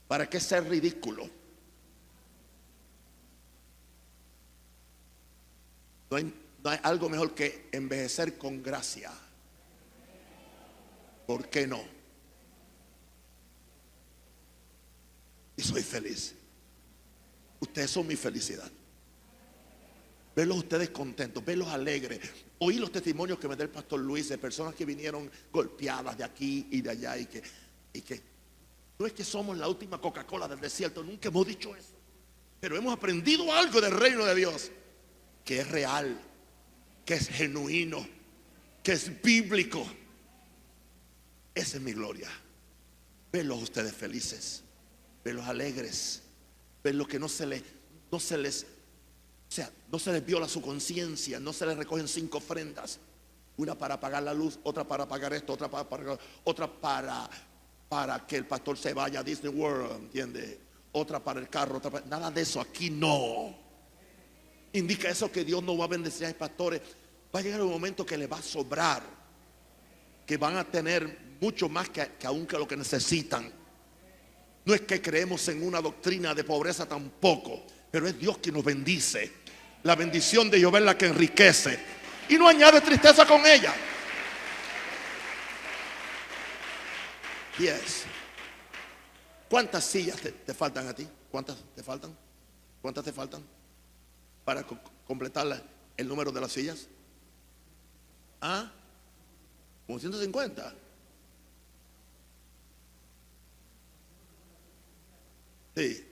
A: ¿Para qué ser ridículo? No hay algo mejor que envejecer con gracia. ¿Por qué no? Y soy feliz. Ustedes son mi felicidad. Verlos ustedes contentos, verlos alegres. Oí los testimonios que me da el pastor Luis de personas que vinieron golpeadas de aquí y de allá y que no es que somos la última Coca-Cola del desierto, nunca hemos dicho eso, pero hemos aprendido algo del reino de Dios que es real, que es genuino, que es bíblico. Esa es mi gloria. Verlos ustedes felices, verlos alegres, verlos que no se les viola su conciencia, no se les recogen 5 ofrendas, una para pagar la luz, otra para pagar esto, otra para pagar, otra para que el pastor se vaya a Disney World, ¿entiende? Otra para el carro, nada de eso. Aquí no indica eso, que Dios no va a bendecir a los pastores. Va a llegar un momento que les va a sobrar, que van a tener mucho más que aún que lo que necesitan. No es que creemos en una doctrina de pobreza tampoco, pero es Dios quien nos bendice. La bendición de Jehová es la que enriquece y no añade tristeza con ella. Yes. ¿Cuántas sillas te faltan a ti? ¿Cuántas te faltan? ¿Cuántas te faltan para completar el número de las sillas? ¿Ah? ¿Como 150? Sí.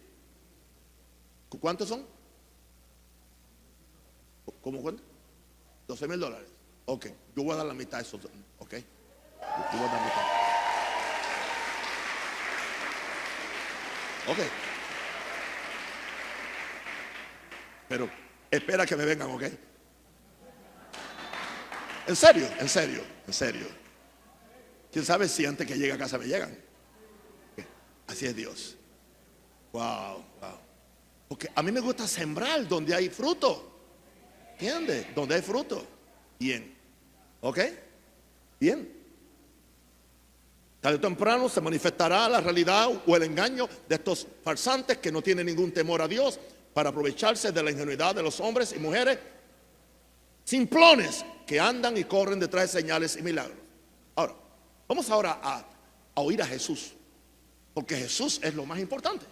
A: ¿Cuántos son? ¿Cómo cuánto? $12,000. Ok, yo voy a dar la mitad de eso. Ok, yo voy a dar la mitad. Ok. Pero espera que me vengan, ok. En serio, en serio, en serio. ¿Quién sabe si antes que llegue a casa me llegan? Okay. Así es Dios. Wow, wow. Porque a mí me gusta sembrar donde hay fruto. ¿Entiendes? Donde hay fruto. Bien. ¿Ok? Bien. Tarde o temprano se manifestará la realidad o el engaño de estos farsantes que no tienen ningún temor a Dios para aprovecharse de la ingenuidad de los hombres y mujeres simplones que andan y corren detrás de señales y milagros. Ahora, vamos ahora a oír a Jesús, porque Jesús es lo más importante.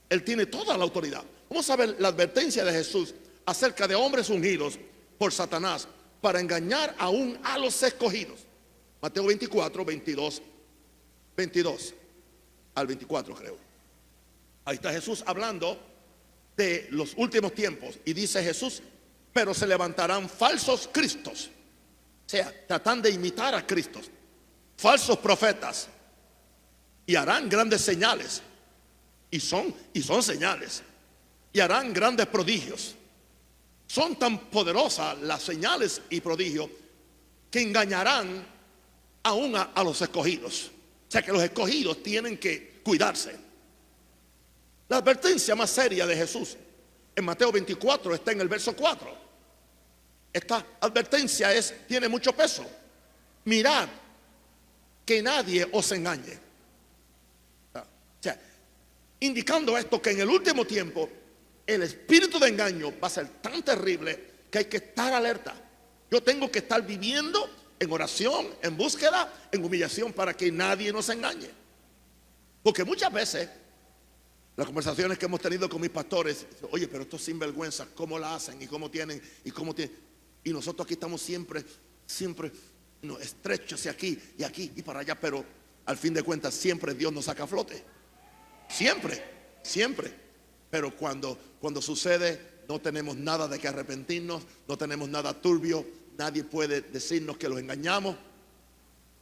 A: Él tiene toda la autoridad. Vamos a ver la advertencia de Jesús acerca de hombres ungidos por Satanás para engañar aún a los escogidos. Mateo 24, 22 al 24 creo. Ahí está Jesús hablando de los últimos tiempos y dice Jesús: pero se levantarán falsos cristos, o sea, tratan de imitar a Cristo, falsos profetas, y harán grandes señales, y son señales, y harán grandes prodigios. Son tan poderosas las señales y prodigios que engañarán aún a los escogidos. O sea que los escogidos tienen que cuidarse. La advertencia más seria de Jesús en Mateo 24 está en el verso 4. Esta advertencia tiene mucho peso. Mirad que nadie os engañe. O sea, indicando esto, que en el último tiempo el espíritu de engaño va a ser tan terrible que hay que estar alerta. Yo tengo que estar viviendo en oración, en búsqueda, en humillación, para que nadie nos engañe. Porque muchas veces las conversaciones que hemos tenido con mis pastores: oye, pero estos sinvergüenzas, ¿cómo la hacen? ¿Y cómo tienen? Y nosotros aquí estamos siempre estrechos, y aquí y para allá. Pero al fin de cuentas siempre Dios nos saca a flote. Siempre. Pero cuando sucede, no tenemos nada de que arrepentirnos, no tenemos nada turbio, nadie puede decirnos que los engañamos.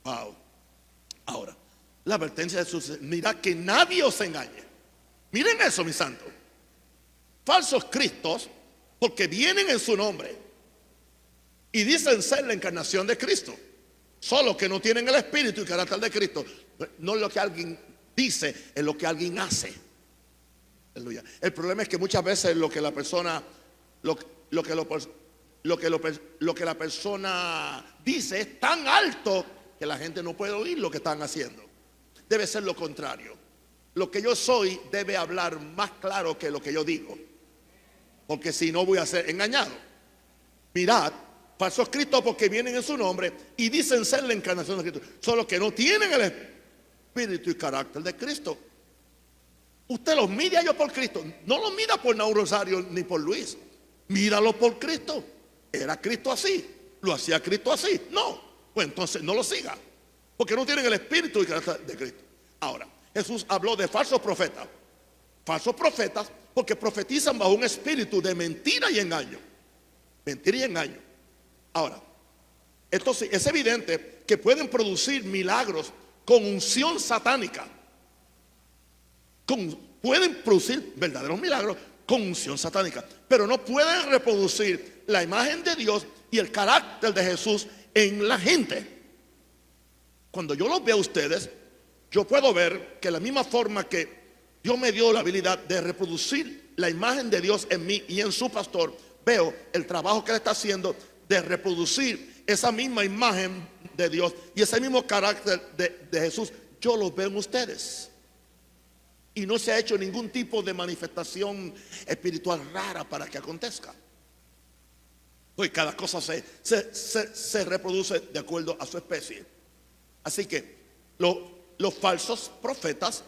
A: Wow. Ahora, la advertencia de Jesús: mirad que nadie os engañe. Miren eso, mis santos. falsos cristos, porque vienen en su nombre y dicen ser la encarnación de Cristo, solo que no tienen el espíritu y carácter de Cristo. No es lo que alguien dice, es lo que alguien hace. Aleluya. El problema es que muchas veces lo que la persona dice es tan alto que la gente no puede oír lo que están haciendo. Debe ser lo contrario. Lo que yo soy debe hablar más claro que lo que yo digo, porque si no voy a ser engañado. Mirad, falsos cristos, porque vienen en su nombre y dicen ser la encarnación de Cristo, solo que no tienen el espíritu y carácter de Cristo. Usted los mide a ellos por Cristo. No los mida por Nauro Rosario ni por Luis. Míralo por Cristo. ¿Era Cristo así? ¿Lo hacía Cristo así? No. Pues entonces no lo siga, porque no tienen el espíritu y carácter de Cristo. Ahora, Jesús habló de falsos profetas. Falsos profetas porque profetizan bajo un espíritu de mentira y engaño. Mentira y engaño. Ahora, entonces es evidente que pueden producir milagros con unción satánica. Pueden producir verdaderos milagros con unción satánica, pero no pueden reproducir la imagen de Dios y el carácter de Jesús en la gente. Cuando yo los veo a ustedes, yo puedo ver que la misma forma que Dios me dio la habilidad de reproducir la imagen de Dios en mí y en su pastor, veo el trabajo que él está haciendo de reproducir esa misma imagen de Dios y ese mismo carácter de Jesús. Yo los veo en ustedes. Y no se ha hecho ningún tipo de manifestación espiritual rara para que acontezca. Pues cada cosa se reproduce de acuerdo a su especie. Así que los falsos profetas,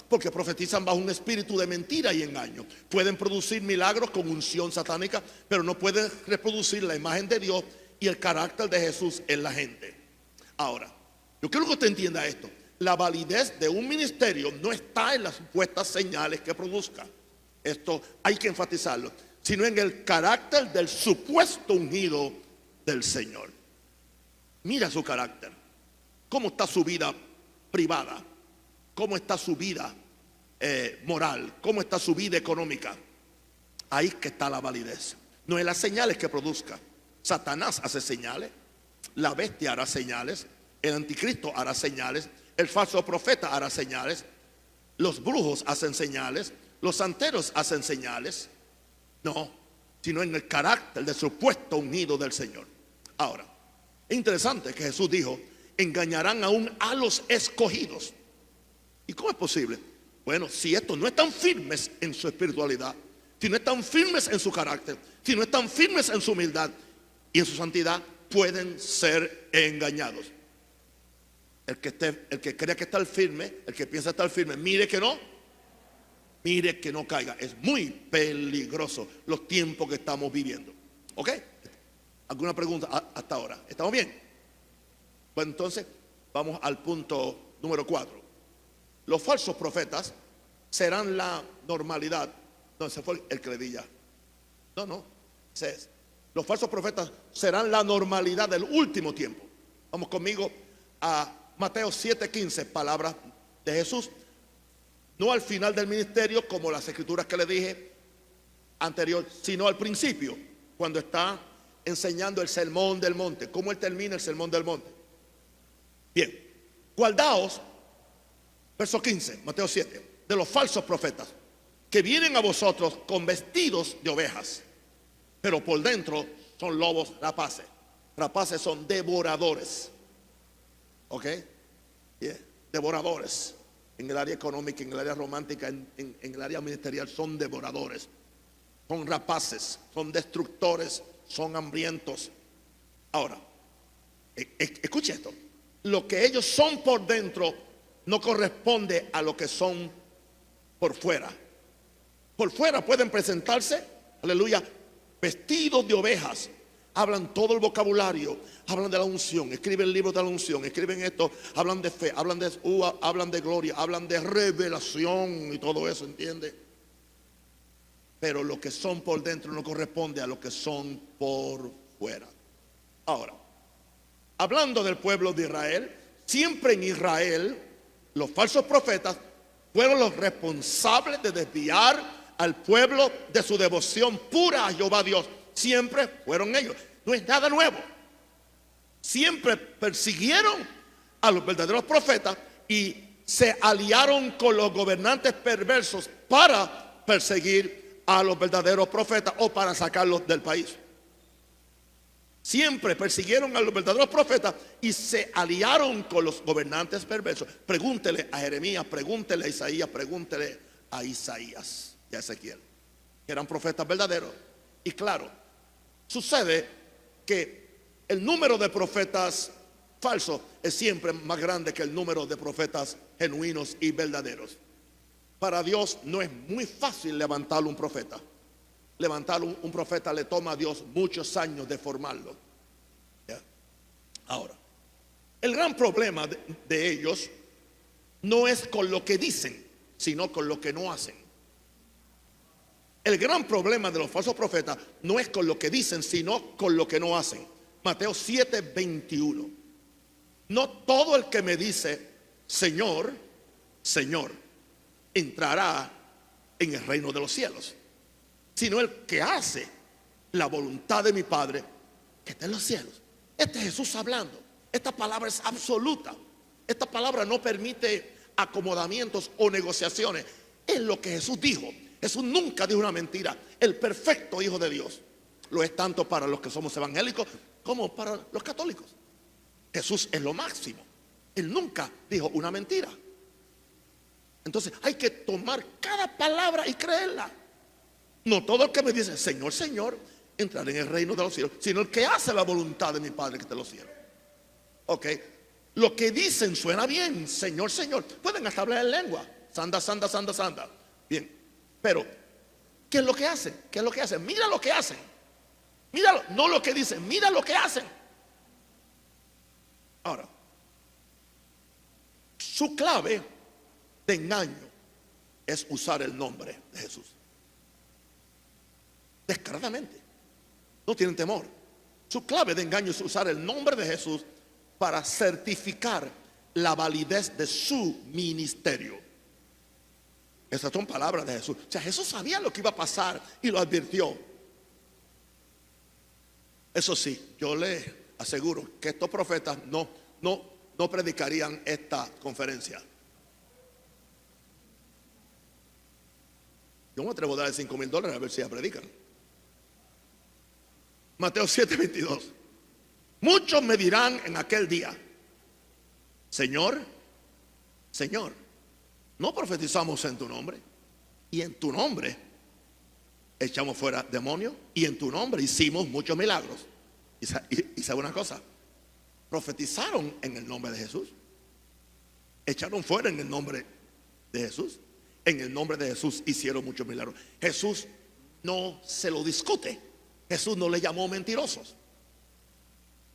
A: porque profetizan bajo un espíritu de mentira y engaño, pueden producir milagros con unción satánica, pero no pueden reproducir la imagen de Dios y el carácter de Jesús en la gente. Ahora, yo quiero que usted entienda esto. La validez de un ministerio no está en las supuestas señales que produzca. Esto hay que enfatizarlo, sino en el carácter del supuesto ungido del Señor. Mira su carácter. ¿Cómo está su vida privada? ¿Cómo está su vida moral? ¿Cómo está su vida económica? Ahí que está la validez. No en las señales que produzca. Satanás hace señales, la bestia hará señales, el anticristo hará señales, el falso profeta hará señales, los brujos hacen señales, los santeros hacen señales. No, sino en el carácter del supuesto ungido del Señor. Ahora, es interesante que Jesús dijo: engañarán aún a los escogidos. ¿Y cómo es posible? Bueno, si estos no están firmes en su espiritualidad, si no están firmes en su carácter, si no están firmes en su humildad y en su santidad, pueden ser engañados. El que crea que está firme, el que piensa estar firme, mire que no caiga. Es muy peligroso los tiempos que estamos viviendo. ¿Ok? ¿Alguna pregunta hasta ahora? ¿Estamos bien? Pues entonces vamos al punto número 4. Los falsos profetas serán la normalidad. No, ese fue el que le di ya. No. Los falsos profetas serán la normalidad del último tiempo. Vamos conmigo a Mateo 7:15, palabras de Jesús. No al final del ministerio, como las escrituras que le dije anterior, sino al principio, cuando está enseñando el sermón del monte. ¿Cómo él termina el sermón del monte? Bien, guardaos, verso 15, Mateo 7, de los falsos profetas, que vienen a vosotros con vestidos de ovejas, pero por dentro son lobos rapaces. Rapaces son devoradores. ¿Ok? Yeah. Devoradores. En el área económica, en el área romántica, en el área ministerial, son devoradores. Son rapaces, son destructores, son hambrientos. Ahora, escuche esto. Lo que ellos son por dentro no corresponde a lo que son por fuera. Por fuera pueden presentarse, aleluya, vestidos de ovejas. Hablan todo el vocabulario, hablan de la unción, escriben libros de la unción, escriben esto, hablan de fe, hablan de gloria, hablan de revelación y todo eso, ¿entiende? Pero lo que son por dentro no corresponde a lo que son por fuera. Ahora, hablando del pueblo de Israel, siempre en Israel los falsos profetas fueron los responsables de desviar al pueblo de su devoción pura a Jehová Dios. Siempre fueron ellos. No es nada nuevo. Siempre persiguieron a los verdaderos profetas y se aliaron con los gobernantes perversos para perseguir a los verdaderos profetas o para sacarlos del país. Siempre persiguieron a los verdaderos profetas y se aliaron con los gobernantes perversos. Pregúntele a Jeremías, pregúntele a Isaías, pregúntele a Isaías y a Ezequiel, que eran profetas verdaderos. Y claro, sucede que el número de profetas falsos es siempre más grande que el número de profetas genuinos y verdaderos. Para Dios no es muy fácil levantar un profeta. Levantar un profeta le toma a Dios muchos años de formarlo. ¿Ya? Ahora, el gran problema de ellos no es con lo que dicen, sino con lo que no hacen. El gran problema de los falsos profetas no es con lo que dicen, sino con lo que no hacen. Mateo 7:21. No todo el que me dice Señor, Señor, entrará en el reino de los cielos, sino el que hace la voluntad de mi Padre que está en los cielos. Este es Jesús hablando. Esta palabra es absoluta. Esta palabra no permite acomodamientos o negociaciones. Es lo que Jesús dijo. Jesús nunca dijo una mentira. El perfecto Hijo de Dios. Lo es tanto para los que somos evangélicos como para los católicos. Jesús es lo máximo. Él nunca dijo una mentira. Entonces hay que tomar cada palabra y creerla. No todo el que me dice Señor, Señor, entrará en el reino de los cielos, sino el que hace la voluntad de mi Padre que está en los cielos. Ok, lo que dicen suena bien, Señor, Señor. Pueden hasta hablar en lengua. Sanda, sanda, sanda, sanda. Bien, pero ¿qué es lo que hacen? ¿Qué es lo que hacen? Mira lo que hacen. Míralo, no lo que dicen, mira lo que hacen. Ahora, su clave de engaño es usar el nombre de Jesús. Descaradamente. No tienen temor. Su clave de engaño es usar el nombre de Jesús para certificar la validez de su ministerio. Esas son palabras de Jesús. O sea, Jesús sabía lo que iba a pasar y lo advirtió. Eso sí, yo le aseguro que estos profetas no predicarían esta conferencia. Yo me atrevo a darle $5,000 a ver si ya predican. Mateo 7:22. Muchos me dirán en aquel día: Señor, Señor, ¿no profetizamos en tu nombre? Y en tu nombre echamos fuera demonios, y en tu nombre hicimos muchos milagros. Y sabe una cosa, profetizaron en el nombre de Jesús, echaron fuera en el nombre de Jesús, en el nombre de Jesús hicieron muchos milagros. Jesús no se lo discute. Jesús no le llamó mentirosos.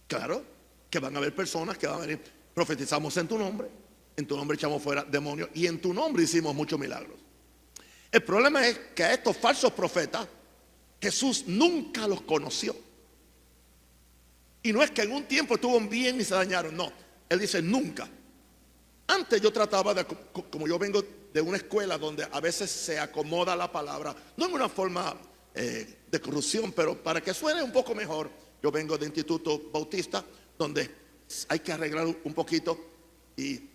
A: Claro que van a haber personas que van a venir: profetizamos en tu nombre echamos fuera demonios, y en tu nombre hicimos muchos milagros. El problema es que a estos falsos profetas Jesús nunca los conoció. Y no es que en un tiempo estuvieron bien y se dañaron, no. Él dice nunca. Antes yo trataba de, como yo vengo de una escuela donde a veces se acomoda la palabra, no en una forma de corrupción, pero para que suene un poco mejor. Yo vengo de Instituto Bautista, donde hay que arreglar un poquito,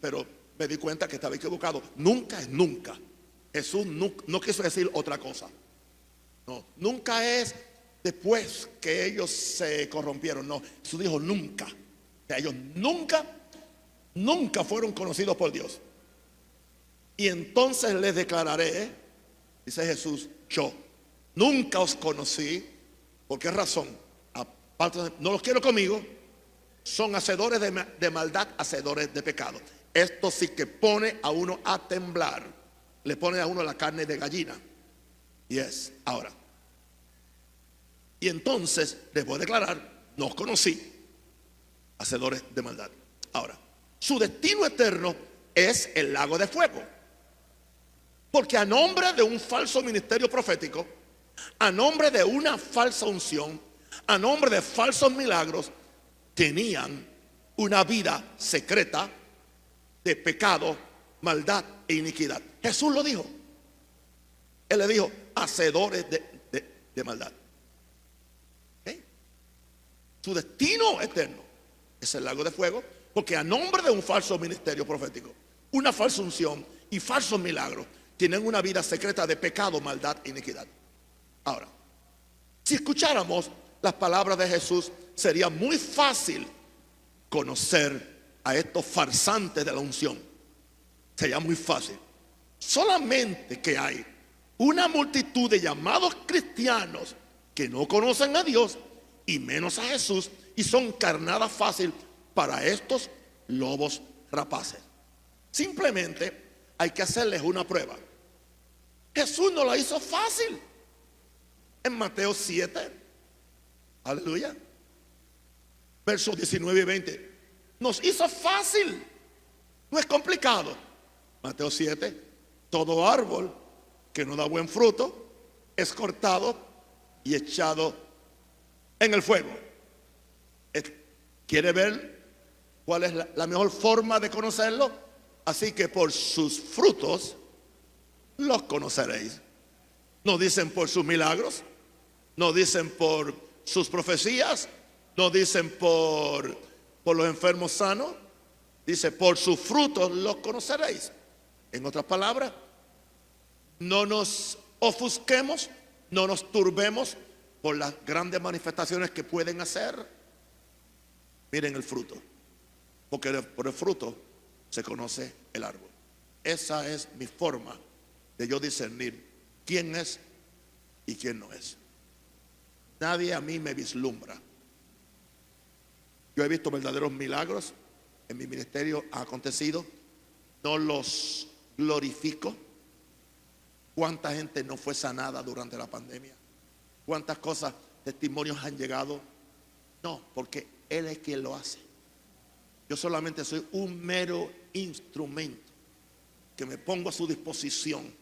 A: pero me di cuenta que estaba equivocado. Nunca es nunca. Jesús no quiso decir otra cosa. No, nunca es después que ellos se corrompieron. No, Jesús dijo nunca. O sea, ellos nunca fueron conocidos por Dios. Y entonces les declararé, dice Jesús, yo nunca os conocí. ¿Por qué razón? Aparte de, no los quiero conmigo. Son hacedores de maldad, hacedores de pecado. Esto sí que pone a uno a temblar. Le pone a uno la carne de gallina. Ahora. Y entonces les voy a declarar, no os conocí, hacedores de maldad. Ahora, su destino eterno es el lago de fuego. Porque a nombre de un falso ministerio profético, a nombre de una falsa unción, a nombre de falsos milagros, tenían una vida secreta de pecado, maldad e iniquidad. Jesús lo dijo. Él le dijo, hacedores de maldad. ¿Okay? Su destino eterno es el lago de fuego, porque a nombre de un falso ministerio profético, una falsa unción y falsos milagros, tienen una vida secreta de pecado, maldad e iniquidad. Ahora, si escucháramos las palabras de Jesús, sería muy fácil conocer a estos farsantes de la unción. Sería muy fácil. Solamente que hay una multitud de llamados cristianos que no conocen a Dios y menos a Jesús, y son carnada fácil para estos lobos rapaces. Simplemente hay que hacerles una prueba. Jesús no la hizo fácil. En Mateo 7, aleluya, versos 19 y 20, nos hizo fácil. No es complicado. Mateo 7, todo árbol que no da buen fruto es cortado y echado en el fuego. ¿Quiere ver cuál es la mejor forma de conocerlo? Así que por sus frutos los conoceréis. No dicen por sus milagros, no dicen por sus profecías, no dicen por los enfermos sanos. Dice, por sus frutos los conoceréis. En otras palabras, no nos ofusquemos, no nos turbemos por las grandes manifestaciones que pueden hacer. Miren el fruto, porque por el fruto se conoce el árbol. Esa es mi forma de yo discernir quién es y quién no es. Nadie a mí me vislumbra. Yo he visto verdaderos milagros en mi ministerio, ha acontecido. No los glorifico. ¿Cuánta gente no fue sanada durante la pandemia? ¿Cuántas cosas, testimonios han llegado? No, porque Él es quien lo hace. Yo solamente soy un mero instrumento que me pongo a su disposición.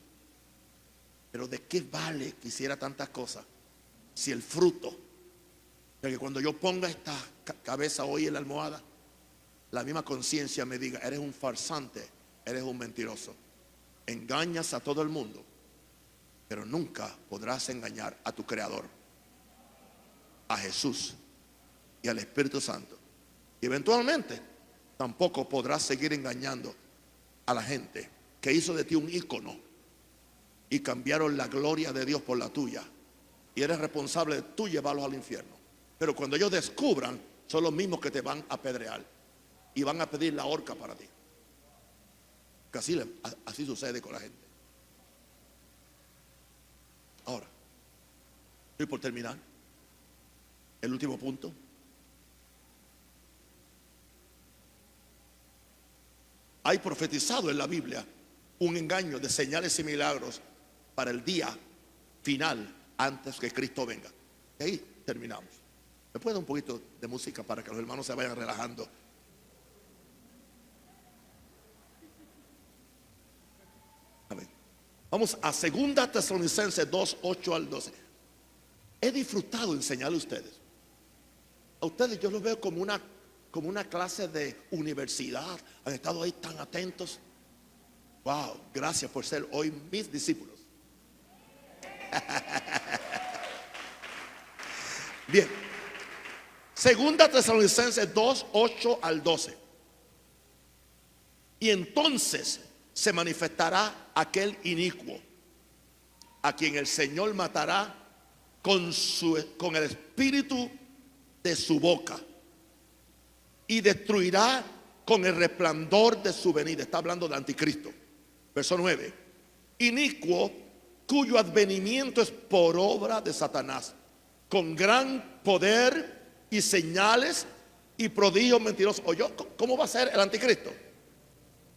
A: Pero ¿de qué vale que hiciera tantas cosas si el fruto, de que cuando yo ponga esta cabeza hoy en la almohada, la misma conciencia me diga, eres un farsante, eres un mentiroso, engañas a todo el mundo, pero nunca podrás engañar a tu Creador, a Jesús y al Espíritu Santo? Y eventualmente tampoco podrás seguir engañando a la gente que hizo de ti un ícono y cambiaron la gloria de Dios por la tuya, y eres responsable de tú llevarlos al infierno. Pero cuando ellos descubran, son los mismos que te van a apedrear y van a pedir la horca para ti. Que así sucede con la gente. Ahora, estoy por terminar. El último punto. Hay profetizado en la Biblia un engaño de señales y milagros para el día final, antes que Cristo venga. Y ahí terminamos. ¿Me puede dar un poquito de música para que los hermanos se vayan relajando? Amén. Vamos a 2 Tesalonicenses 2, 8 al 12. He disfrutado enseñarle a ustedes. A ustedes yo los veo como una clase de universidad. Han estado ahí tan atentos. Wow, gracias por ser hoy mis discípulos. Bien. 2 Tesalonicenses 2, 8 al 12. Y entonces se manifestará aquel inicuo, a quien el Señor matará con el espíritu de su boca, y destruirá con el resplandor de su venida. Está hablando del anticristo. Verso 9. Inicuo, cuyo advenimiento es por obra de Satanás, con gran poder y señales y prodigios mentirosos. Oye, ¿cómo va a ser el anticristo?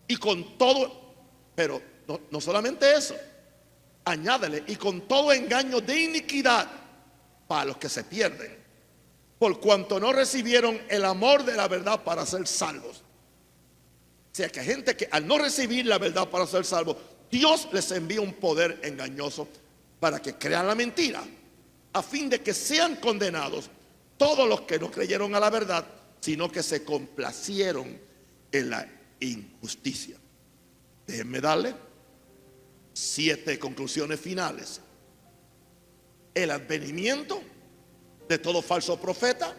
A: Y con todo, pero no solamente eso, añádele, y con todo engaño de iniquidad para los que se pierden, por cuanto no recibieron el amor de la verdad para ser salvos. O sea que hay gente que al no recibir la verdad para ser salvos, Dios les envía un poder engañoso para que crean la mentira, a fin de que sean condenados todos los que no creyeron a la verdad, sino que se complacieron en la injusticia. Déjenme darle 7 conclusiones finales. El advenimiento de todo falso profeta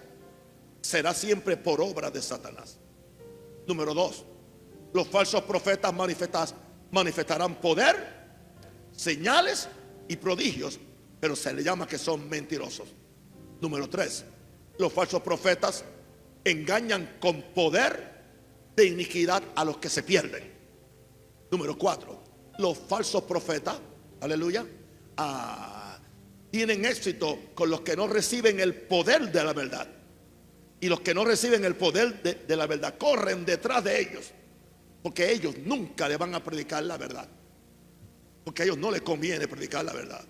A: será siempre por obra de Satanás. Número 2, los falsos profetas manifestarán poder, señales y prodigios, pero se le llama que son mentirosos. Número 3, los falsos profetas engañan con poder de iniquidad a los que se pierden. Número 4, los falsos profetas, aleluya, tienen éxito con los que no reciben el poder de la verdad. Y los que no reciben el poder de la verdad corren detrás de ellos, porque ellos nunca le van a predicar la verdad, porque a ellos no les conviene predicar la verdad.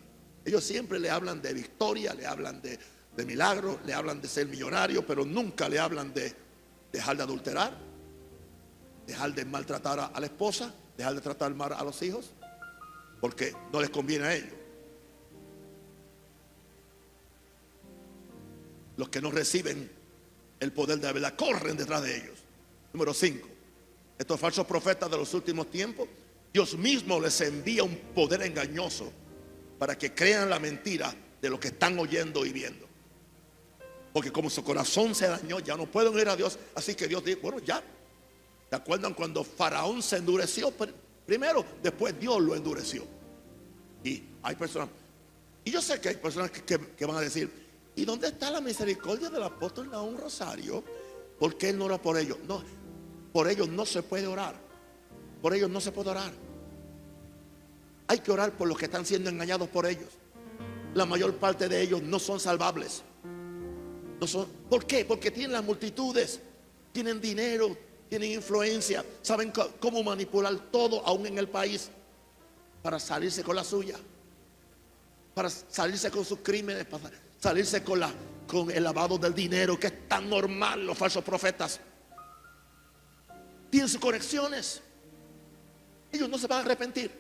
A: Ellos siempre le hablan de victoria, le hablan de milagros, le hablan de ser millonario, pero nunca le hablan de dejar de adulterar, dejar de maltratar a la esposa, dejar de tratar mal a los hijos, porque no les conviene a ellos. Los que no reciben el poder de la verdad corren detrás de ellos. Número 5, estos falsos profetas de los últimos tiempos, Dios mismo les envía un poder engañoso para que crean la mentira de lo que están oyendo y viendo. Porque como su corazón se dañó, ya no pueden oír a Dios. Así que Dios dijo, bueno, ya. ¿Se acuerdan cuando Faraón se endureció? Primero, después Dios lo endureció. Y hay personas, y yo sé que hay personas que van a decir, ¿y dónde está la misericordia del apóstol Nahum Rosario? ¿Por qué él no ora por ellos? No, por ellos no se puede orar. Por ellos no se puede orar. Hay que orar por los que están siendo engañados por ellos. La mayor parte de ellos no son salvables. No son. ¿Por qué? Porque tienen las multitudes, tienen dinero, tienen influencia, saben cómo manipular todo, aún en el país, para salirse con la suya, para salirse con sus crímenes, para salirse con el lavado del dinero, que es tan normal. Los falsos profetas tienen sus conexiones. Ellos no se van a arrepentir.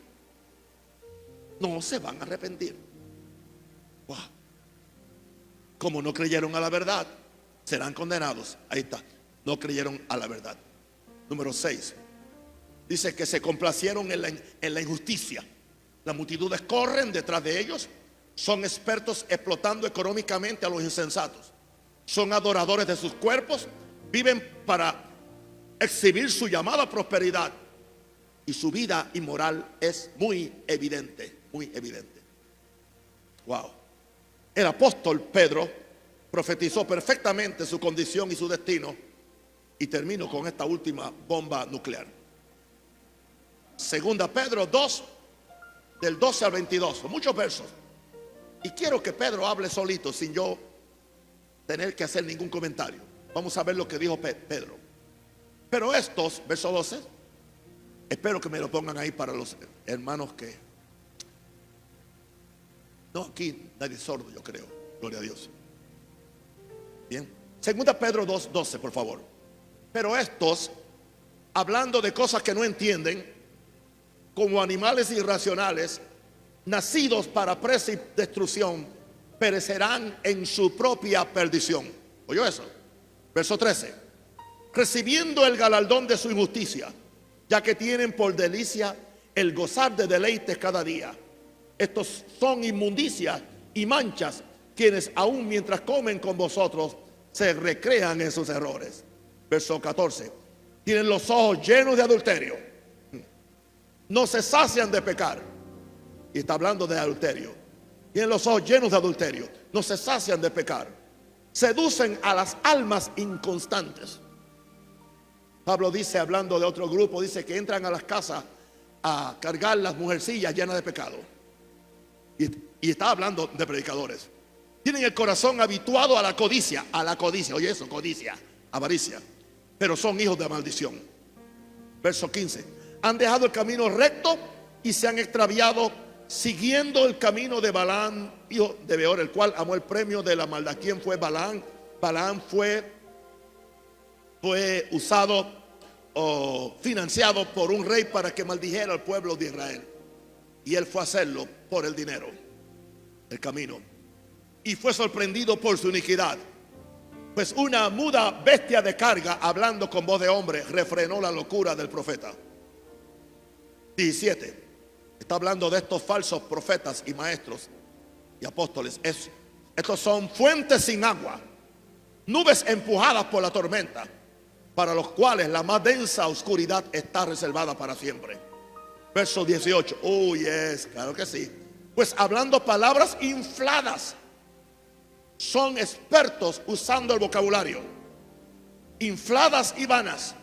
A: No se van a arrepentir. Wow. Como no creyeron a la verdad, serán condenados. Ahí está, no creyeron a la verdad. Número 6, dice que se complacieron en la injusticia. Las multitudes corren detrás de ellos. Son expertos explotando económicamente a los insensatos. Son adoradores de sus cuerpos. Viven para exhibir su llamada prosperidad. Y su vida inmoral es muy evidente. Muy evidente. Wow. El apóstol Pedro profetizó perfectamente su condición y su destino. Y termino con esta última bomba nuclear. Segunda Pedro 2, del 12 al 22. Son muchos versos. Y quiero que Pedro hable solito, sin yo tener que hacer ningún comentario. Vamos a ver lo que dijo Pedro. Pero estos, verso 12, espero que me lo pongan ahí para los hermanos que... No, aquí nadie es sordo, yo creo. Gloria a Dios. Bien. Segunda Pedro 2, 12, por favor. Pero estos, hablando de cosas que no entienden, como animales irracionales, nacidos para presa y destrucción, perecerán en su propia perdición. ¿Oyó eso? Verso 13. Recibiendo el galardón de su injusticia, ya que tienen por delicia el gozar de deleites cada día. Estos son inmundicias y manchas, quienes aún mientras comen con vosotros se recrean en sus errores. Verso 14. Tienen los ojos llenos de adulterio, no se sacian de pecar. Y está hablando de adulterio. Tienen los ojos llenos de adulterio, no se sacian de pecar. Seducen a las almas inconstantes. Pablo dice, hablando de otro grupo, dice que entran a las casas a cargar las mujercillas llenas de pecado. Y está hablando de predicadores. Tienen el corazón habituado a la codicia. Oye eso, codicia, avaricia. Pero son hijos de maldición. Verso 15. Han dejado el camino recto y se han extraviado siguiendo el camino de Balaam, hijo de Beor, el cual amó el premio de la maldad. ¿Quién fue Balaam? Balaam fue usado o financiado por un rey para que maldijera al pueblo de Israel. Y él fue a hacerlo por el dinero, el camino. Y fue sorprendido por su iniquidad. Pues una muda bestia de carga, hablando con voz de hombre, refrenó la locura del profeta. 17. está hablando de estos falsos profetas y maestros y apóstoles. Estos son fuentes sin agua, nubes empujadas por la tormenta, para los cuales la más densa oscuridad está reservada para siempre. Verso 18. Claro que sí. Pues hablando palabras infladas, son expertos usando el vocabulario, infladas y vanas,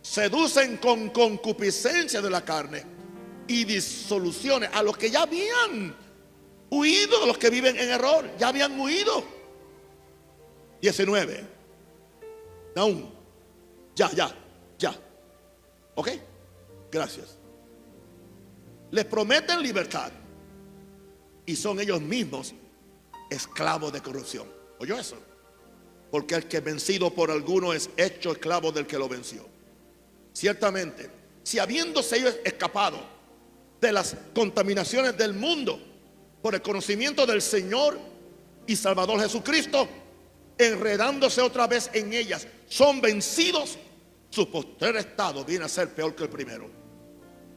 A: seducen con concupiscencia de la carne y disoluciones a los que ya habían huido, de los que viven en error, ya habían huido. 19. Aún. Ya. ¿Ok? Gracias. Les prometen libertad y son ellos mismos esclavos de corrupción. ¿Oyó eso? Porque el que es vencido por alguno es hecho esclavo del que lo venció. Ciertamente, si habiéndose ellos escapado de las contaminaciones del mundo por el conocimiento del Señor y Salvador Jesucristo, enredándose otra vez en ellas, son vencidos, su postrer estado viene a ser peor que el primero.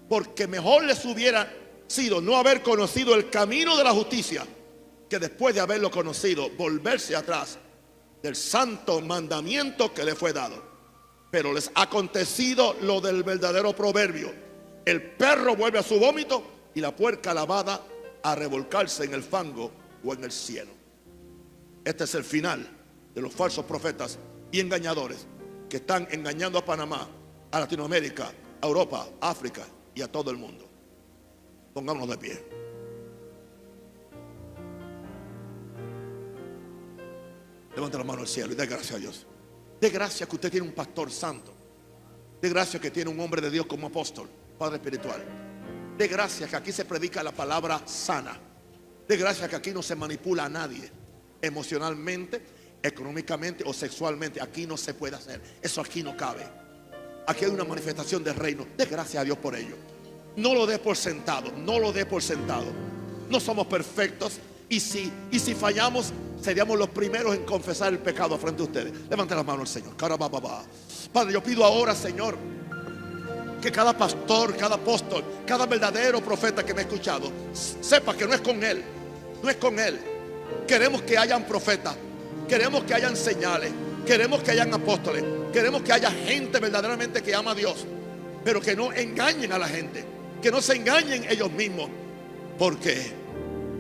A: Porque mejor les hubiera sido no haber conocido el camino de la justicia, que después de haberlo conocido, volverse atrás del santo mandamiento que le fue dado. Pero les ha acontecido lo del verdadero proverbio: el perro vuelve a su vómito y la puerca lavada a revolcarse en el fango o en el cielo. Este es el final de los falsos profetas y engañadores que están engañando a Panamá, a Latinoamérica, a Europa, a África y a todo el mundo. Pongámonos de pie. Levanta la mano al cielo y dé gracias a Dios. Dé gracias que usted tiene un pastor santo. Dé gracias que tiene un hombre de Dios como apóstol, padre espiritual. Dé gracias que aquí se predica la palabra sana. Dé gracias que aquí no se manipula a nadie emocionalmente, económicamente o sexualmente. Aquí no se puede hacer. Eso aquí no cabe. Aquí hay una manifestación del reino. Dé gracias a Dios por ello. No lo dé por sentado. No lo dé por sentado. No somos perfectos. Y si fallamos, seríamos los primeros en confesar el pecado frente a ustedes. Levanten las manos al Señor. Padre, yo pido ahora, Señor, que cada pastor, cada apóstol, cada verdadero profeta que me ha escuchado sepa que no es con él. No es con él. Queremos que hayan profetas. Queremos que hayan señales. Queremos que hayan apóstoles. Queremos que haya gente verdaderamente que ama a Dios, pero que no engañen a la gente, que no se engañen ellos mismos, porque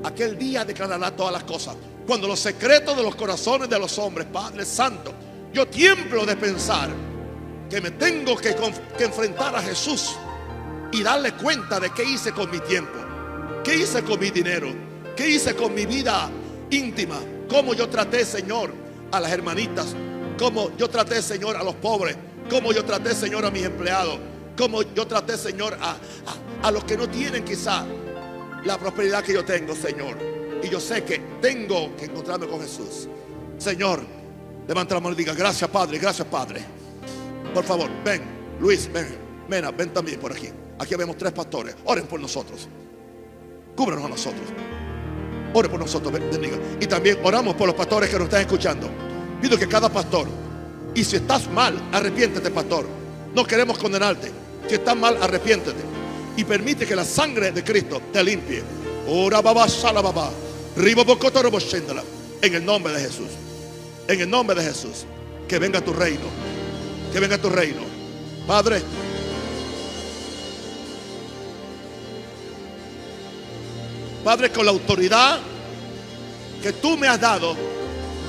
A: aquel día declarará todas las cosas. Cuando los secretos de los corazones de los hombres, Padre Santo, yo tiemblo de pensar que me tengo que enfrentar a Jesús y darle cuenta de qué hice con mi tiempo, qué hice con mi dinero, qué hice con mi vida íntima, cómo yo traté, Señor, a las hermanitas, cómo yo traté, Señor, a los pobres, cómo yo traté, Señor, a mis empleados, cómo yo traté, Señor, a los que no tienen quizá la prosperidad que yo tengo, Señor. Y yo sé que tengo que encontrarme con Jesús. Señor, levanta la mano y diga: gracias, Padre, gracias, Padre. Por favor, ven, Luis, ven, Mena, ven también por aquí. Aquí vemos 3 pastores. Oren por nosotros. Cúbranos a nosotros. Oren por nosotros, bendiga. Y también oramos por los pastores que nos están escuchando. Pido que cada pastor, y si estás mal, arrepiéntete, pastor. No queremos condenarte. Si estás mal, arrepiéntete y permite que la sangre de Cristo te limpie. Ora baba sala baba. En el nombre de Jesús. En el nombre de Jesús. Que venga tu reino. Que venga tu reino. Padre, Padre, con la autoridad que tú me has dado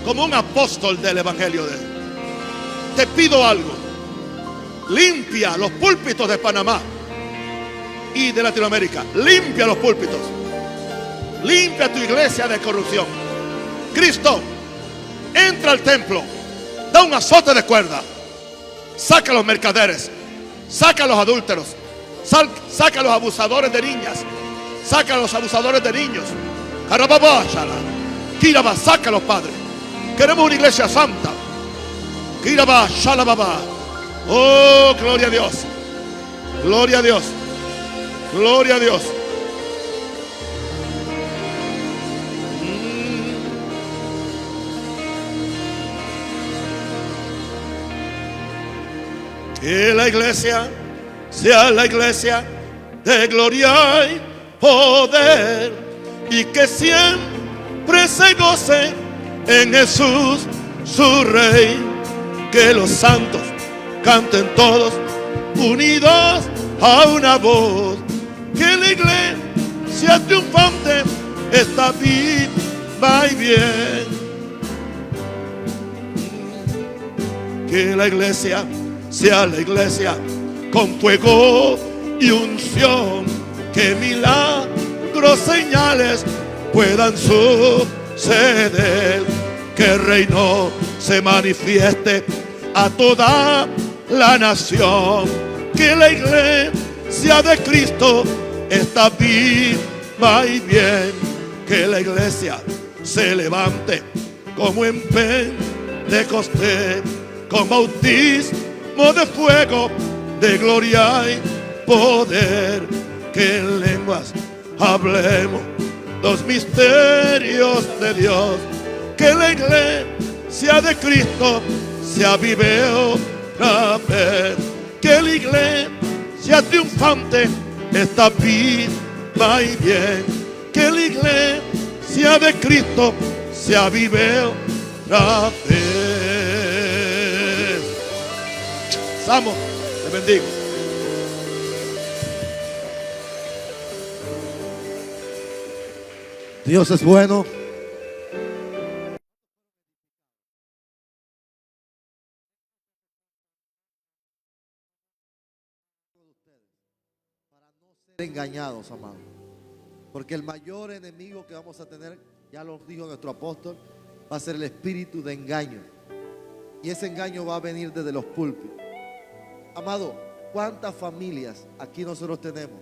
A: como un apóstol del evangelio de Él, te pido algo. Limpia los púlpitos de Panamá y de Latinoamérica. Limpia los púlpitos. Limpia tu iglesia de corrupción. Cristo, entra al templo, da un azote de cuerda, saca a los mercaderes, saca a los adúlteros, saca a los abusadores de niñas, saca a los abusadores de niños. Saca a los padres. Queremos una iglesia santa. Oh, gloria a Dios. Gloria a Dios. Gloria a Dios. Que la iglesia sea la iglesia de gloria poder, y que siempre se goce en Jesús su Rey. Que los santos canten todos unidos a una voz, que la iglesia triunfante está viva y bien. Que la iglesia sea la iglesia con fuego y unción, que milagros, señales puedan suceder, que el reino se manifieste a toda la nación, que la iglesia de Cristo está viva y bien, que la iglesia se levante como en Pentecostés, con bautismo de fuego, de gloria y poder, que en lenguas hablemos los misterios de Dios, que la iglesia de Cristo se avive otra vez, que la iglesia triunfante está viva y bien, que la iglesia de Cristo se avive otra vez. Samo, te bendigo.
B: Dios es bueno. Para no ser engañados, amados. Porque el mayor enemigo que vamos a tener, ya lo dijo nuestro apóstol, va a ser el espíritu de engaño. Y ese engaño va a venir desde los púlpitos. Amado, ¿cuántas familias aquí nosotros tenemos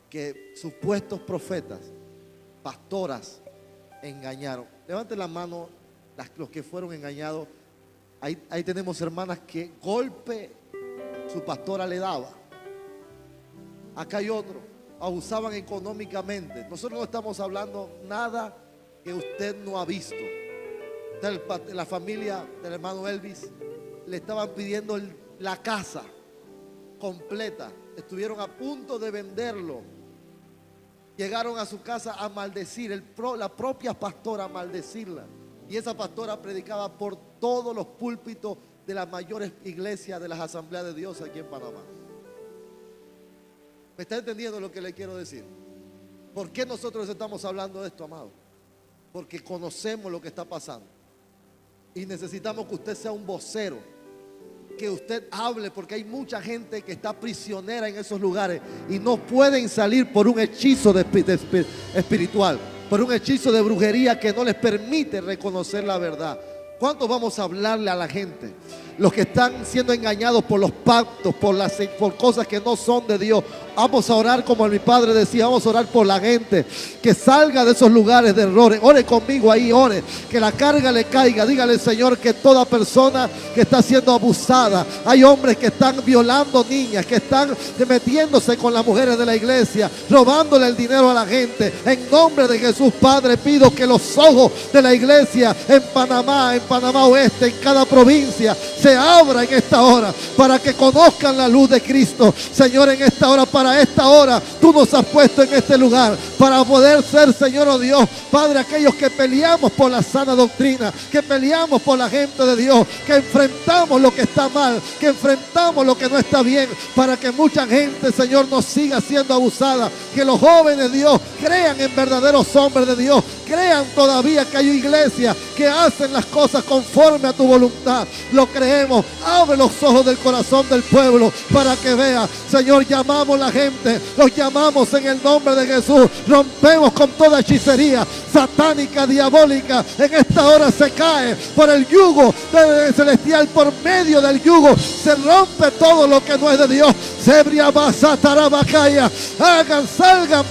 B: que supuestos profetas, pastoras, engañaron? Levanten la mano los que fueron engañados. Ahí tenemos hermanas que golpe su pastora le daba. Acá hay otro, abusaban económicamente. Nosotros no estamos hablando nada que usted no ha visto. La familia del hermano Elvis le estaban pidiendo la casa completa. Estuvieron a punto de venderlo. Llegaron a su casa a maldecir, la propia pastora a maldecirla. Y esa pastora predicaba por todos los púlpitos de las mayores iglesias de las asambleas de Dios aquí en Panamá. ¿Me está entendiendo lo que le quiero decir? ¿Por qué nosotros estamos hablando de esto, amado? Porque conocemos lo que está pasando. Y necesitamos que usted sea un vocero, que usted hable, porque hay mucha gente que está prisionera en esos lugares y no pueden salir por un hechizo espiritual, por un hechizo de brujería que no les permite reconocer la verdad. ¿Cuántos vamos a hablarle a la gente? Los que están siendo engañados por los pactos, por cosas que no son de Dios. Vamos a orar como mi padre decía, vamos a orar por la gente que salga de esos lugares de errores. Ore conmigo ahí, ore, que la carga le caiga. Dígale, Señor, que toda persona que está siendo abusada, hay hombres que están violando niñas, que están metiéndose con las mujeres de la iglesia, robándole el dinero a la gente. En nombre de Jesús, Padre, pido que los ojos de la iglesia en Panamá Oeste, en cada provincia, se abra en esta hora para que conozcan la luz de Cristo. Señor, en esta hora, para esta hora, tú nos has puesto en este lugar para poder ser, Señor, oh Dios, Padre, aquellos que peleamos por la sana doctrina, que peleamos por la gente de Dios, que enfrentamos lo que está mal, que enfrentamos lo que no está bien, para que mucha gente, Señor, no siga siendo abusada, que los jóvenes de Dios crean en verdaderos hombres de Dios, crean todavía que hay iglesias que hacen las cosas conforme a tu voluntad. Lo creemos. Abre los ojos del corazón del pueblo para que vea. Señor, llamamos a la gente, los llamamos en el nombre de Jesús. Rompemos con toda hechicería satánica, diabólica. En esta hora se cae por el yugo celestial, por medio del yugo se rompe todo lo que no es de Dios. Salgan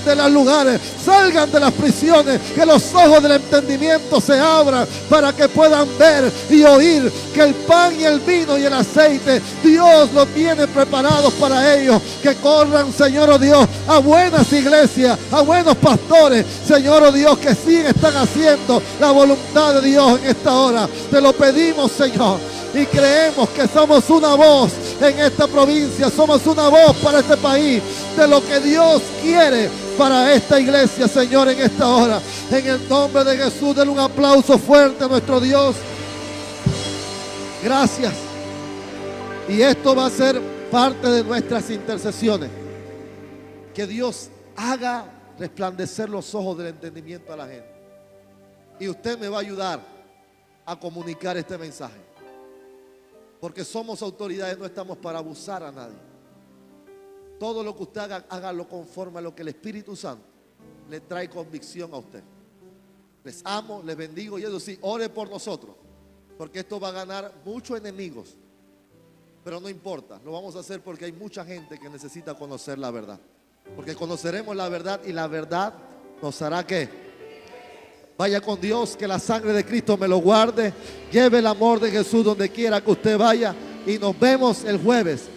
B: de los lugares, salgan de las prisiones, que los ojos del entendimiento se abran para que puedan ver y oír que el pan y el vino y el aceite Dios los tiene preparados para ellos, que corran, Señor, oh Dios, a buenas iglesias, a buenos pastores, Señor, oh Dios, que sí están haciendo la voluntad de Dios en esta hora. Te lo pedimos, Señor, y creemos que somos una voz en esta provincia, somos una voz para este país, de lo que Dios quiere para esta iglesia, Señor, en esta hora. En el nombre de Jesús, denle un aplauso fuerte a nuestro Dios. Gracias. Y esto va a ser parte de nuestras intercesiones. Que Dios haga resplandecer los ojos del entendimiento a la gente. Y usted me va a ayudar a comunicar este mensaje. Porque somos autoridades, no estamos para abusar a nadie. Todo lo que usted haga, hágalo conforme a lo que el Espíritu Santo le trae convicción a usted. Les amo, les bendigo y eso sí, ore por nosotros. Porque esto va a ganar muchos enemigos. Pero no importa, lo vamos a hacer porque hay mucha gente que necesita conocer la verdad. Porque conoceremos la verdad y la verdad nos hará que vaya con Dios, que la sangre de Cristo me lo guarde. Lleve el amor de Jesús donde quiera que usted vaya. Y nos vemos el jueves